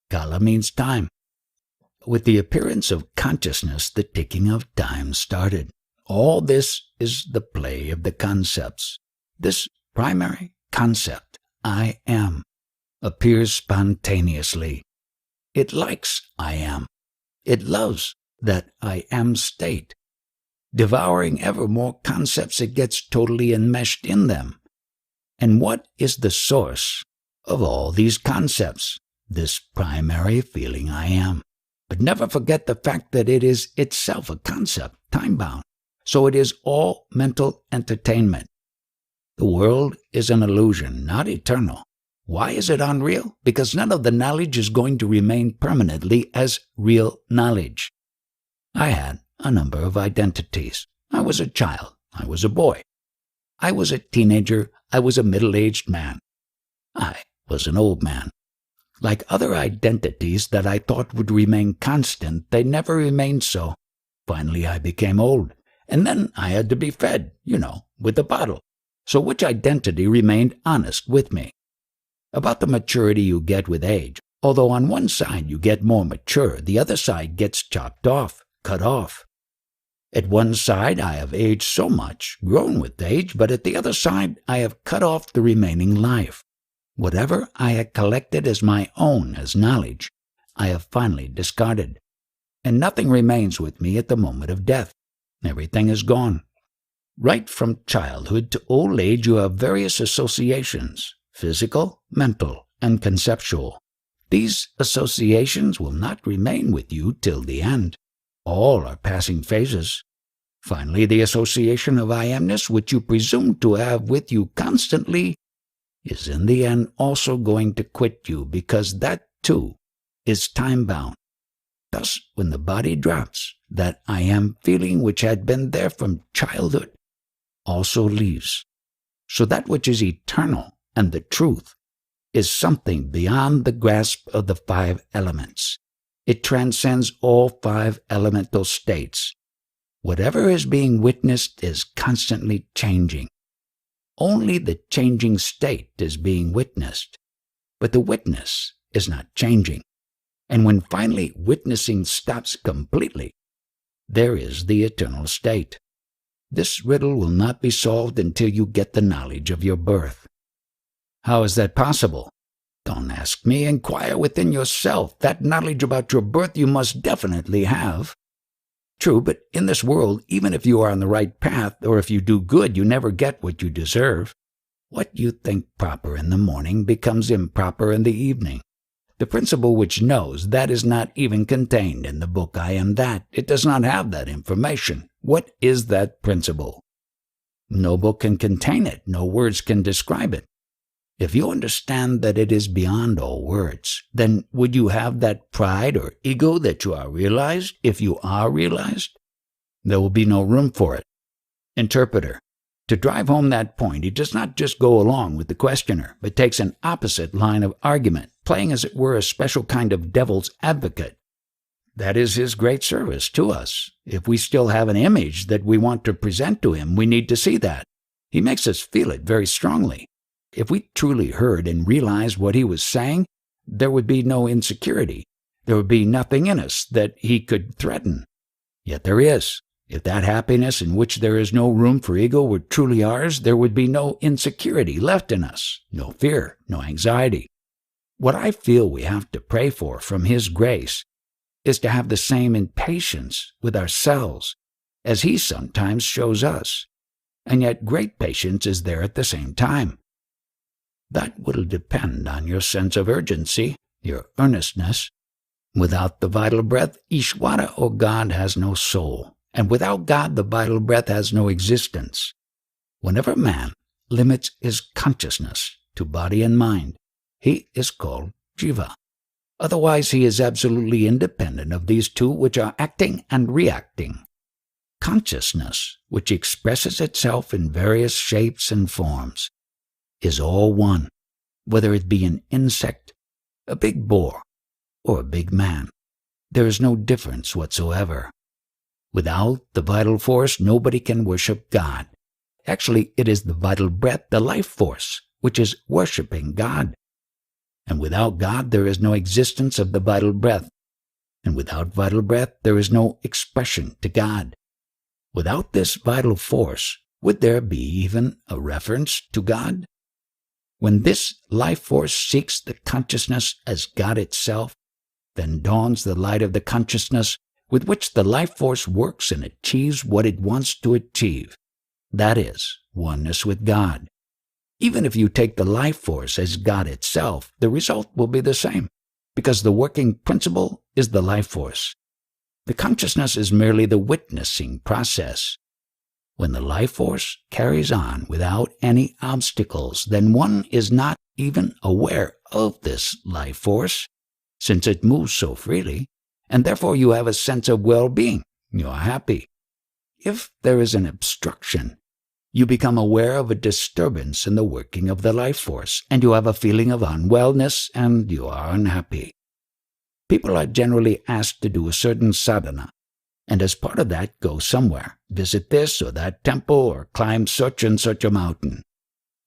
Kala means time. With the appearance of consciousness, the ticking of time started. All this is the play of the concepts. This primary concept, I am, appears spontaneously. It likes I am. It loves that I am state. Devouring ever more concepts, it gets totally enmeshed in them. And what is the source of all these concepts? This primary feeling I am. But never forget the fact that it is itself a concept, time-bound. So it is all mental entertainment. The world is an illusion, not eternal. Why is it unreal? Because none of the knowledge is going to remain permanently as real knowledge. I had a number of identities. I was a child. I was a boy. I was a teenager. I was a middle-aged man. I was an old man. Like other identities that I thought would remain constant, they never remained so. Finally, I became old. And then I had to be fed, with a bottle. So which identity remained honest with me? About the maturity you get with age. Although on one side you get more mature, the other side gets chopped off, cut off. At one side I have aged so much, grown with age, but at the other side I have cut off the remaining life. Whatever I had collected as my own as knowledge, I have finally discarded. And nothing remains with me at the moment of death. Everything is gone. Right from childhood to old age you have various associations, physical, mental, and conceptual. These associations will not remain with you till the end. All are passing phases. Finally, the association of I amness, which you presume to have with you constantly, is in the end also going to quit you, because that, too, is time-bound. Thus, when the body drops, that I am feeling which had been there from childhood also leaves. So that which is eternal and the truth is something beyond the grasp of the 5 elements. It transcends all 5 elemental states. Whatever is being witnessed is constantly changing. Only the changing state is being witnessed, but the witness is not changing. And when finally witnessing stops completely, there is the eternal state. This riddle will not be solved until you get the knowledge of your birth. How is that possible? Don't ask me, inquire within yourself. That knowledge about your birth you must definitely have. True, but in this world, even if you are on the right path, or if you do good, you never get what you deserve. What you think proper in the morning becomes improper in the evening. The principle which knows, that is not even contained in the book I Am That. It does not have that information. What is that principle? No book can contain it. No words can describe it. If you understand that it is beyond all words, then would you have that pride or ego that you are realized if you are realized? There will be no room for it. Interpreter. To drive home that point, he does not just go along with the questioner, but takes an opposite line of argument, playing as it were a special kind of devil's advocate. That is his great service to us. If we still have an image that we want to present to him, we need to see that. He makes us feel it very strongly. If we truly heard and realized what he was saying, there would be no insecurity. There would be nothing in us that he could threaten. Yet there is. If that happiness in which there is no room for ego were truly ours, there would be no insecurity left in us, no fear, no anxiety. What I feel we have to pray for from his grace is to have the same impatience with ourselves as he sometimes shows us, and yet great patience is there at the same time. That will depend on your sense of urgency, your earnestness. Without the vital breath, Ishvara or God has no soul, and without God the vital breath has no existence. Whenever man limits his consciousness to body and mind, he is called jiva. Otherwise he is absolutely independent of these two which are acting and reacting. Consciousness, which expresses itself in various shapes and forms, is all one, whether it be an insect, a big boar, or a big man. There is no difference whatsoever. Without the vital force, nobody can worship God. Actually, it is the vital breath, the life force, which is worshiping God. And without God, there is no existence of the vital breath. And without vital breath, there is no expression to God. Without this vital force, would there be even a reference to God? When this life force seeks the consciousness as God itself, then dawns the light of the consciousness with which the life force works and achieves what it wants to achieve. That is, oneness with God. Even if you take the life force as God itself, the result will be the same, because the working principle is the life force. The consciousness is merely the witnessing process. When the life force carries on without any obstacles, then one is not even aware of this life force, since it moves so freely, and therefore you have a sense of well-being. You are happy. If there is an obstruction, you become aware of a disturbance in the working of the life force, and you have a feeling of unwellness, and you are unhappy. People are generally asked to do a certain sadhana, and as part of that go somewhere, visit this or that temple, or climb such and such a mountain.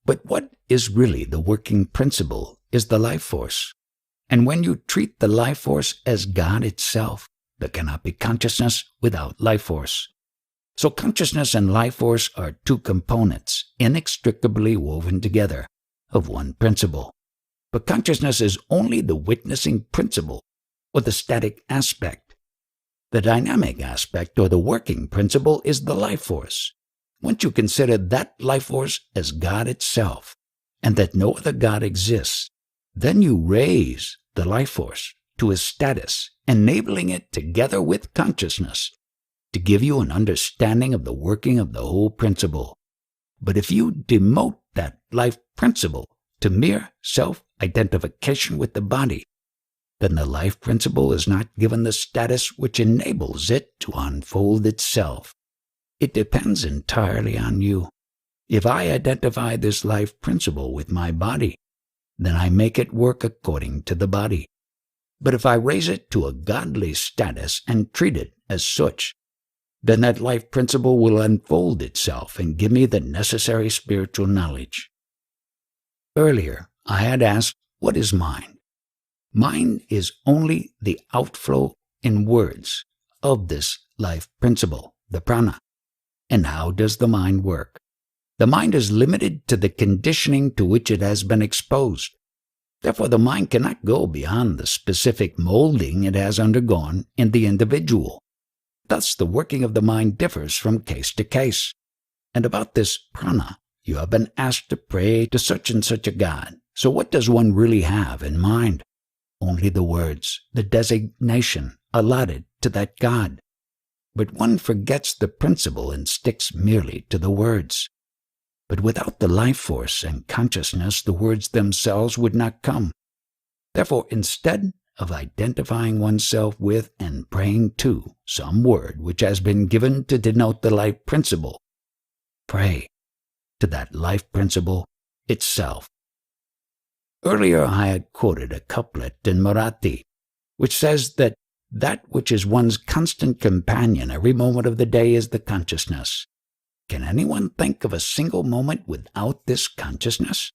But what is really the working principle is the life force. And when you treat the life force as God itself, there cannot be consciousness without life force. So consciousness and life force are two components, inextricably woven together, of one principle. But consciousness is only the witnessing principle, or the static aspect. The dynamic aspect, or the working principle, is the life force. Once you consider that life force as God itself, and that no other God exists, then you raise the life force to a status, enabling it together with consciousness to give you an understanding of the working of the whole principle. But if you demote that life principle to mere self-identification with the body, then the life principle is not given the status which enables it to unfold itself. It depends entirely on you. If I identify this life principle with my body, then I make it work according to the body. But if I raise it to a godly status and treat it as such, then that life principle will unfold itself and give me the necessary spiritual knowledge. Earlier, I had asked, what is mind? Mind is only the outflow in words of this life principle, the prana. And how does the mind work? The mind is limited to the conditioning to which it has been exposed. Therefore, the mind cannot go beyond the specific molding it has undergone in the individual. Thus, the working of the mind differs from case to case. And about this prana, you have been asked to pray to such and such a God. So what does one really have in mind? Only the words, the designation allotted to that God. But one forgets the principle and sticks merely to the words. But without the life force and consciousness, the words themselves would not come. Therefore, instead of identifying oneself with and praying to some word which has been given to denote the life principle, pray to that life principle itself. Earlier I had quoted a couplet in Marathi, which says that which is one's constant companion every moment of the day is the consciousness. Can anyone think of a single moment without this consciousness?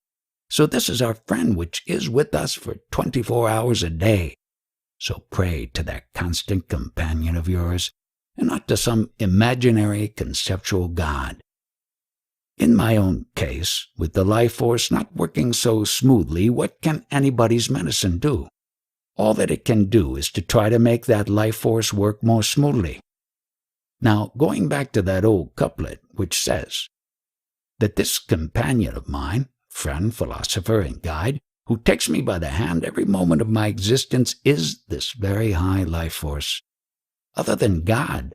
So this is our friend which is with us for 24 hours a day. So pray to that constant companion of yours, and not to some imaginary conceptual God. In my own case, with the life force not working so smoothly, what can anybody's medicine do? All that it can do is to try to make that life force work more smoothly. Now, going back to that old couplet which says that this companion of mine, friend, philosopher, and guide, who takes me by the hand every moment of my existence, is this very high life force. Other than God,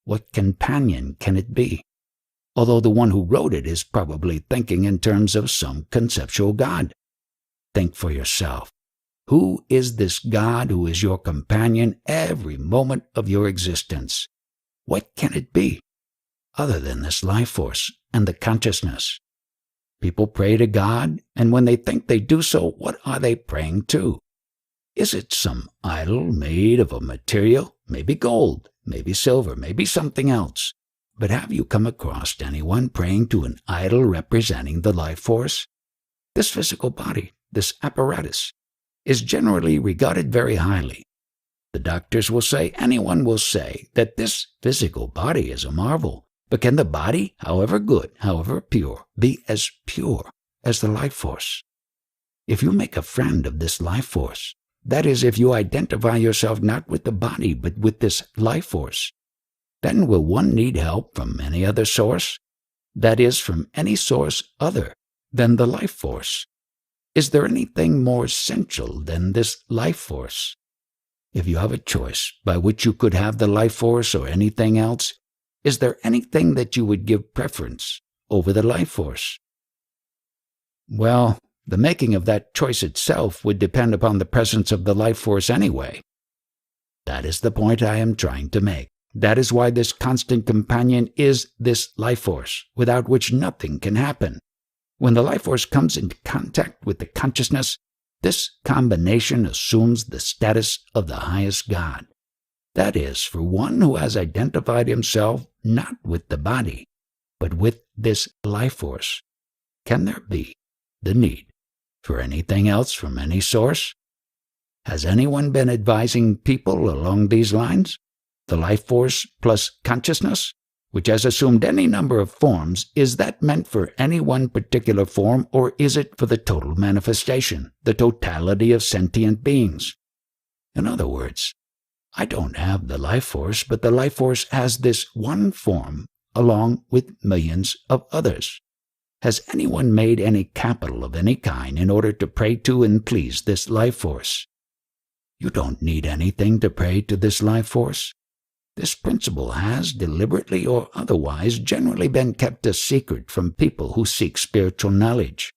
what companion can it be? Although the one who wrote it is probably thinking in terms of some conceptual God. Think for yourself. Who is this God who is your companion every moment of your existence? What can it be, other than this life force and the consciousness? People pray to God, and when they think they do so, what are they praying to? Is it some idol made of a material, maybe gold, maybe silver, maybe something else? But have you come across anyone praying to an idol representing the life force? This physical body, this apparatus, is generally regarded very highly. The doctors will say, anyone will say, that this physical body is a marvel. But can the body, however good, however pure, be as pure as the life force? If you make a friend of this life force, that is, if you identify yourself not with the body, but with this life force, then will one need help from any other source? That is, from any source other than the life force? Is there anything more essential than this life force? If you have a choice by which you could have the life force or anything else, is there anything that you would give preference over the life force? Well, the making of that choice itself would depend upon the presence of the life force anyway. That is the point I am trying to make. That is why this constant companion is this life force, without which nothing can happen. When the life force comes into contact with the consciousness, this combination assumes the status of the highest God. That is, for one who has identified himself not with the body, but with this life force, can there be the need for anything else from any source? Has anyone been advising people along these lines? The life force plus consciousness, which has assumed any number of forms, is that meant for any one particular form, or is it for the total manifestation, the totality of sentient beings? In other words, I don't have the life force, but the life force has this one form along with millions of others. Has anyone made any capital of any kind in order to pray to and please this life force? You don't need anything to pray to this life force. This principle has, deliberately or otherwise, generally been kept a secret from people who seek spiritual knowledge.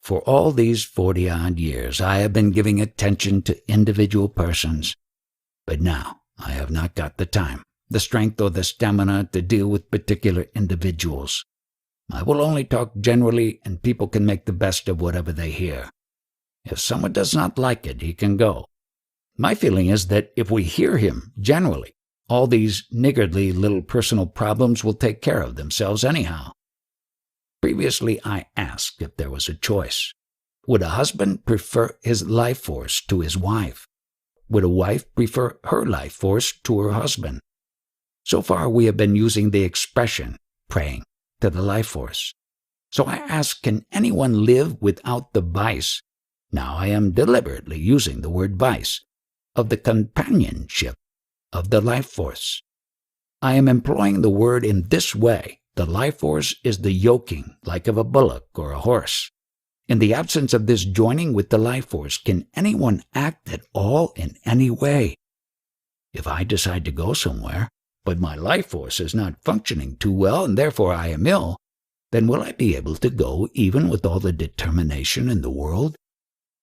For all these 40-odd years, I have been giving attention to individual persons. But now I have not got the time, the strength, or the stamina to deal with particular individuals. I will only talk generally, and people can make the best of whatever they hear. If someone does not like it, he can go. My feeling is that if we hear him generally, all these niggardly little personal problems will take care of themselves anyhow. Previously, I asked if there was a choice. Would a husband prefer his life force to his wife? Would a wife prefer her life force to her husband? So far, we have been using the expression, praying to the life force. So I ask, can anyone live without the vice? Now I am deliberately using the word vice, of the companionship of the life force. I am employing the word in this way. The life force is the yoking, like of a bullock or a horse. In the absence of this joining with the life force, can anyone act at all in any way? If I decide to go somewhere, but my life force is not functioning too well and therefore I am ill, then will I be able to go even with all the determination in the world?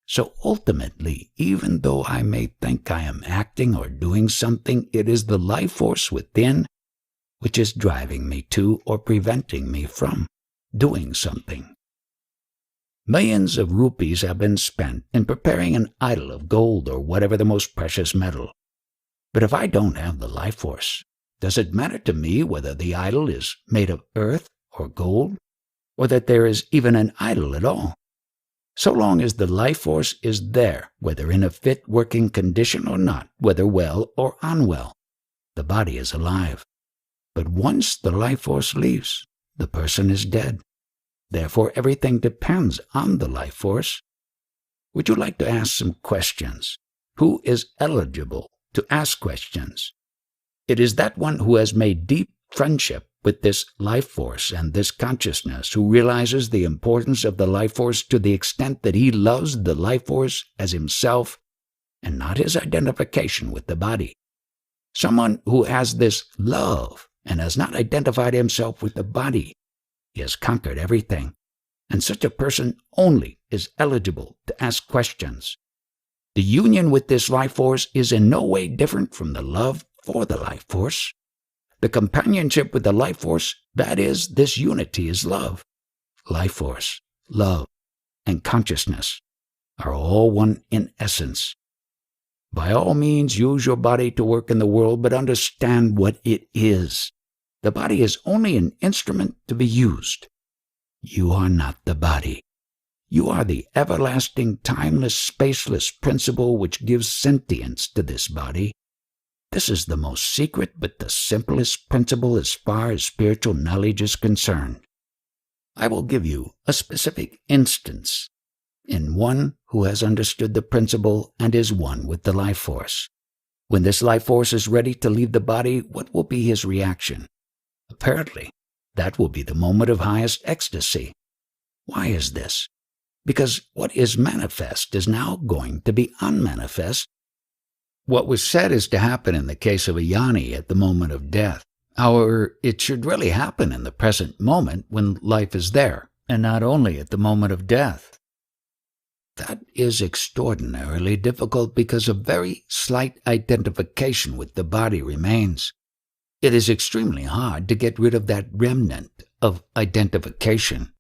So ultimately, even though I may think I am acting or doing something, it is the life force within which is driving me to or preventing me from doing something. Millions of rupees have been spent in preparing an idol of gold or whatever the most precious metal. But if I don't have the life force, does it matter to me whether the idol is made of earth or gold, or that there is even an idol at all? So long as the life force is there, whether in a fit working condition or not, whether well or unwell, the body is alive. But once the life force leaves, the person is dead. Therefore, everything depends on the life force. Would you like to ask some questions? Who is eligible to ask questions? It is that one who has made deep friendship with this life force and this consciousness, who realizes the importance of the life force to the extent that he loves the life force as himself and not his identification with the body. Someone who has this love and has not identified himself with the body, he has conquered everything, and such a person only is eligible to ask questions. The union with this life force is in no way different from the love for the life force. The companionship with the life force, that is, this unity is love. Life force, love, and consciousness are all one in essence. By all means, use your body to work in the world, but understand what it is. The body is only an instrument to be used. You are not the body. You are the everlasting, timeless, spaceless principle which gives sentience to this body. This is the most secret but the simplest principle as far as spiritual knowledge is concerned. I will give you a specific instance in one who has understood the principle and is one with the life force. When this life force is ready to leave the body, what will be his reaction? Apparently, that will be the moment of highest ecstasy. Why is this? Because what is manifest is now going to be unmanifest. What was said is to happen in the case of a jnani at the moment of death. However, it should really happen in the present moment when life is there, and not only at the moment of death. That is extraordinarily difficult because a very slight identification with the body remains. It is extremely hard to get rid of that remnant of identification.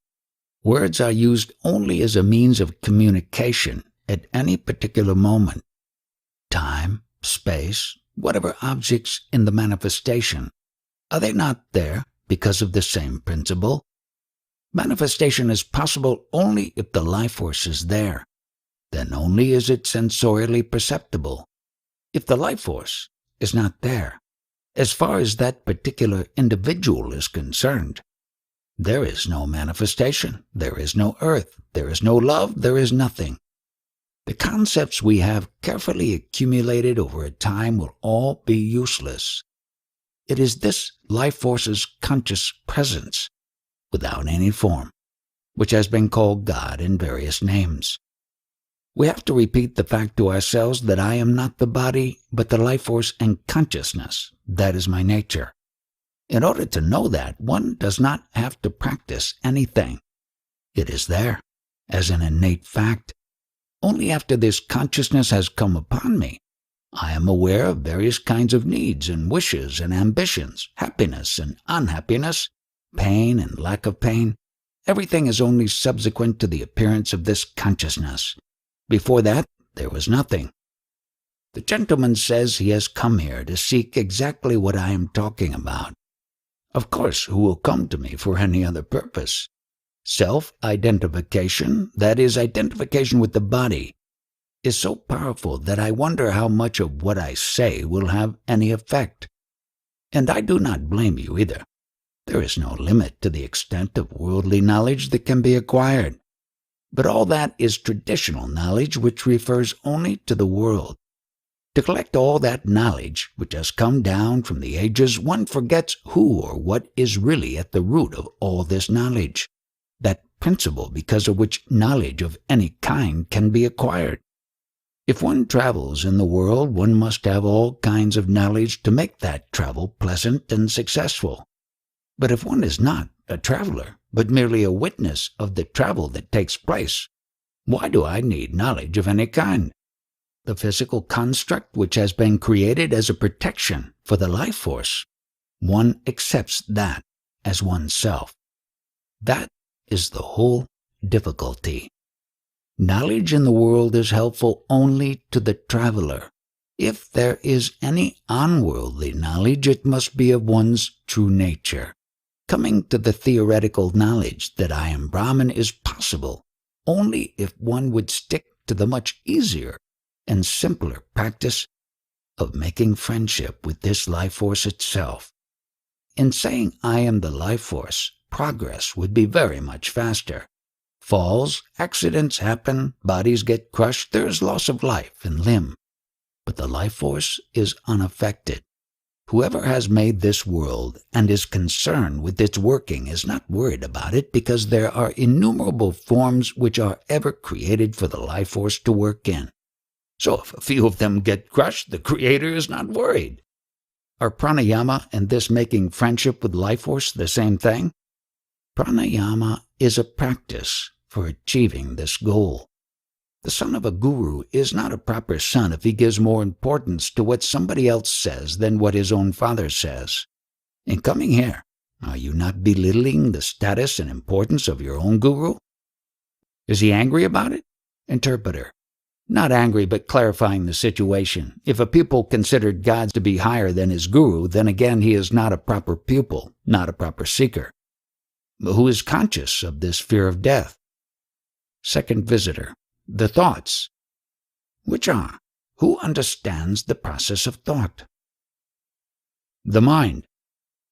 Words are used only as a means of communication at any particular moment. Time, space, whatever objects in the manifestation, are they not there because of the same principle? Manifestation is possible only if the life force is there. Then only is it sensorially perceptible. If the life force is not there, as far as that particular individual is concerned, there is no manifestation, there is no earth, there is no love, there is nothing. The concepts we have carefully accumulated over a time will all be useless. It is this life force's conscious presence, without any form, which has been called God in various names. We have to repeat the fact to ourselves that I am not the body, but the life force and consciousness. That is my nature. In order to know that, one does not have to practice anything. It is there, as an innate fact. Only after this consciousness has come upon me, I am aware of various kinds of needs and wishes and ambitions, happiness and unhappiness, pain and lack of pain. Everything is only subsequent to the appearance of this consciousness. Before that, there was nothing. The gentleman says he has come here to seek exactly what I am talking about. Of course, who will come to me for any other purpose? Self-identification, that is, identification with the body, is so powerful that I wonder how much of what I say will have any effect. And I do not blame you either. There is no limit to the extent of worldly knowledge that can be acquired. But all that is traditional knowledge which refers only to the world. To collect all that knowledge which has come down from the ages, one forgets who or what is really at the root of all this knowledge, that principle because of which knowledge of any kind can be acquired. If one travels in the world, one must have all kinds of knowledge to make that travel pleasant and successful. But if one is not, a traveler, but merely a witness of the travel that takes place. Why do I need knowledge of any kind? The physical construct which has been created as a protection for the life force, one accepts that as oneself. That is the whole difficulty. Knowledge in the world is helpful only to the traveler. If there is any unworldly knowledge, it must be of one's true nature. Coming to the theoretical knowledge that I am Brahman is possible only if one would stick to the much easier and simpler practice of making friendship with this life force itself. In saying I am the life force, progress would be very much faster. Falls, accidents happen, bodies get crushed, there is loss of life and limb. But the life force is unaffected. Whoever has made this world and is concerned with its working is not worried about it because there are innumerable forms which are ever created for the life force to work in. So if a few of them get crushed, the Creator is not worried. Are pranayama and this making friendship with life force the same thing? Pranayama is a practice for achieving this goal. The son of a guru is not a proper son if he gives more importance to what somebody else says than what his own father says. In coming here, are you not belittling the status and importance of your own guru? Is he angry about it? Interpreter. Not angry, but clarifying the situation. If a pupil considered God to be higher than his guru, then again he is not a proper pupil, not a proper seeker. But who is conscious of this fear of death? Second visitor. The thoughts. Which are? Who understands the process of thought? The mind.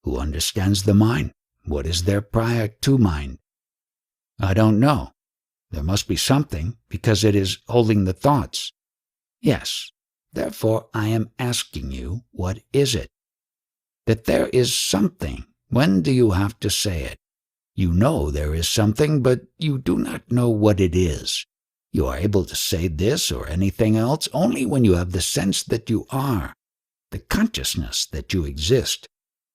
Who understands the mind? What is there prior to mind? I don't know. There must be something, because it is holding the thoughts. Yes. Therefore I am asking you, what is it? That there is something. When do you have to say it? You know there is something, but you do not know what it is. You are able to say this or anything else only when you have the sense that you are, the consciousness that you exist.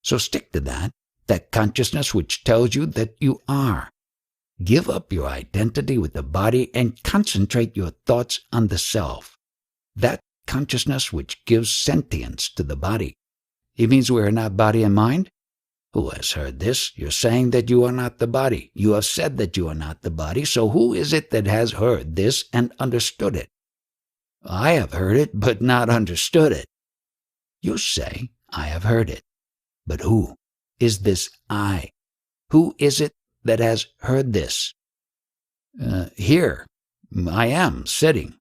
So stick to that consciousness which tells you that you are. Give up your identity with the body and concentrate your thoughts on the self, that consciousness which gives sentience to the body. It means we are not body and mind? Who has heard this? You're saying that you are not the body. You have said that you are not the body, so who is it that has heard this and understood it? I have heard it, but not understood it. You say, I have heard it. But who is this I? Who is it that has heard this? Here. I am sitting.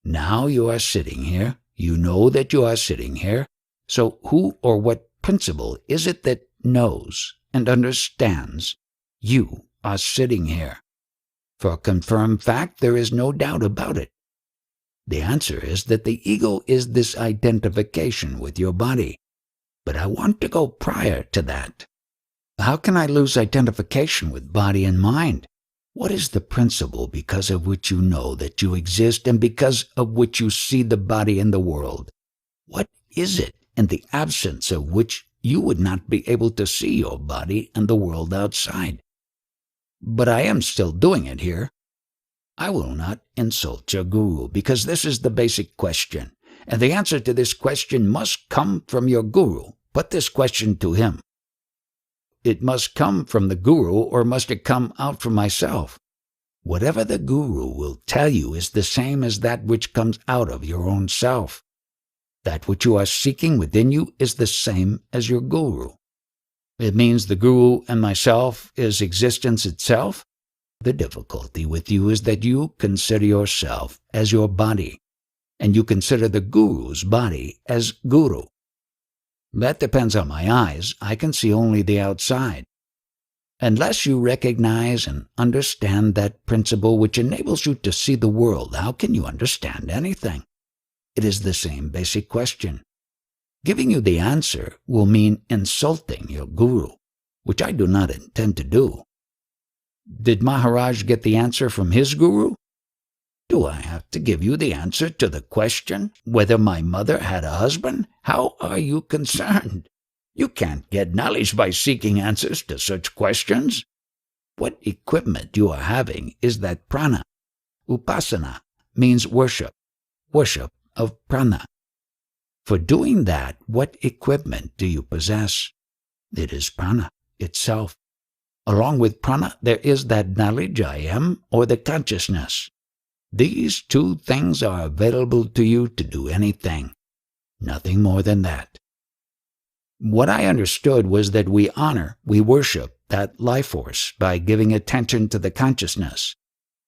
Now you are sitting here. You know that you are sitting here. So who or what principle is it that knows and understands you are sitting here? For a confirmed fact, there is no doubt about it. The answer is that the ego is this identification with your body. But I want to go prior to that. How can I lose identification with body and mind? What is the principle because of which you know that you exist and because of which you see the body and the world? What is it in the absence of which you would not be able to see your body and the world outside? But I am still doing it here. I will not insult your guru because this is the basic question, and the answer to this question must come from your guru. Put this question to him. It must come from the guru, or must it come out from myself? Whatever the guru will tell you is the same as that which comes out of your own self. That which you are seeking within you is the same as your guru. It means the guru and myself is existence itself. The difficulty with you is that you consider yourself as your body, and you consider the guru's body as guru. That depends on my eyes. I can see only the outside. Unless you recognize and understand that principle which enables you to see the world, how can you understand anything? It is the same basic question. Giving you the answer will mean insulting your guru, which I do not intend to do. Did Maharaj get the answer from his guru? Do I have to give you the answer to the question whether my mother had a husband? How are you concerned? You can't get knowledge by seeking answers to such questions. What equipment you are having is that prana. Upasana means worship of prana. For doing that, what equipment do you possess? It is prana itself. Along with prana, there is that knowledge I am, or the consciousness. These two things are available to you to do anything. Nothing more than that. What I understood was that we worship that life force by giving attention to the consciousness.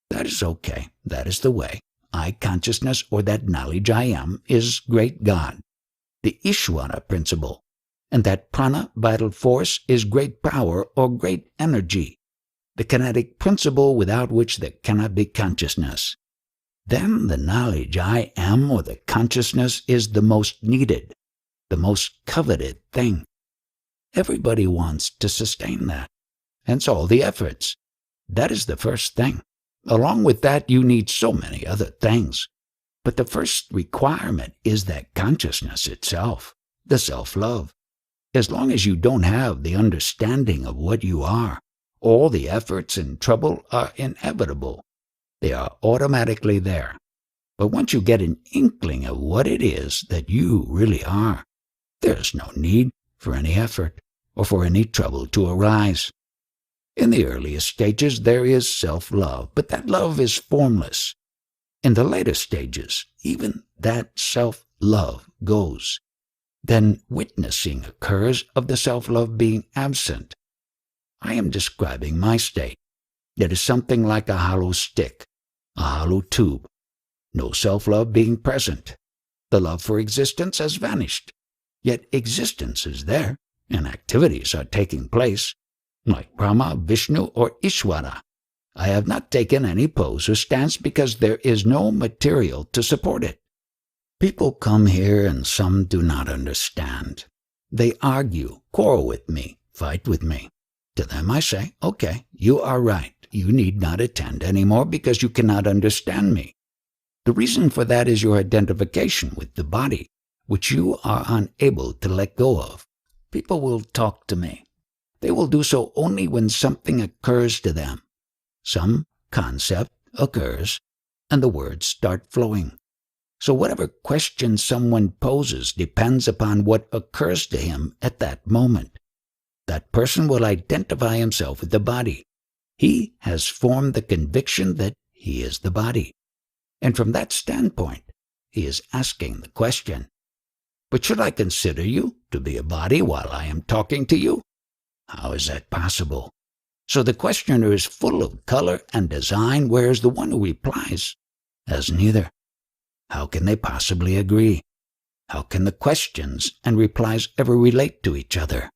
That is okay. That is the way. I consciousness, or that knowledge I am, is great God, the Ishvara principle, and that prana, vital force, is great power or great energy, the kinetic principle without which there cannot be consciousness. Then the knowledge I am, or the consciousness, is the most needed, the most coveted thing. Everybody wants to sustain that, hence all the efforts. That is the first thing. Along with that, you need so many other things. But the first requirement is that consciousness itself, the self-love. As long as you don't have the understanding of what you are, all the efforts and trouble are inevitable. They are automatically there. But once you get an inkling of what it is that you really are, there's no need for any effort or for any trouble to arise. In the earliest stages, there is self-love, but that love is formless. In the later stages, even that self-love goes. Then witnessing occurs of the self-love being absent. I am describing my state. It is something like a hollow stick, a hollow tube. No self-love being present. The love for existence has vanished. Yet existence is there, and activities are taking place. Like Brahma, Vishnu, or Ishvara, I have not taken any pose or stance because there is no material to support it. People come here and some do not understand. They argue, quarrel with me, fight with me. To them I say, okay, you are right. You need not attend anymore because you cannot understand me. The reason for that is your identification with the body, which you are unable to let go of. People will talk to me. They will do so only when something occurs to them. Some concept occurs, and the words start flowing. So whatever question someone poses depends upon what occurs to him at that moment. That person will identify himself with the body. He has formed the conviction that he is the body. And from that standpoint, he is asking the question, but should I consider you to be a body while I am talking to you? How is that possible? So the questioner is full of color and design, whereas the one who replies has neither. How can they possibly agree? How can the questions and replies ever relate to each other?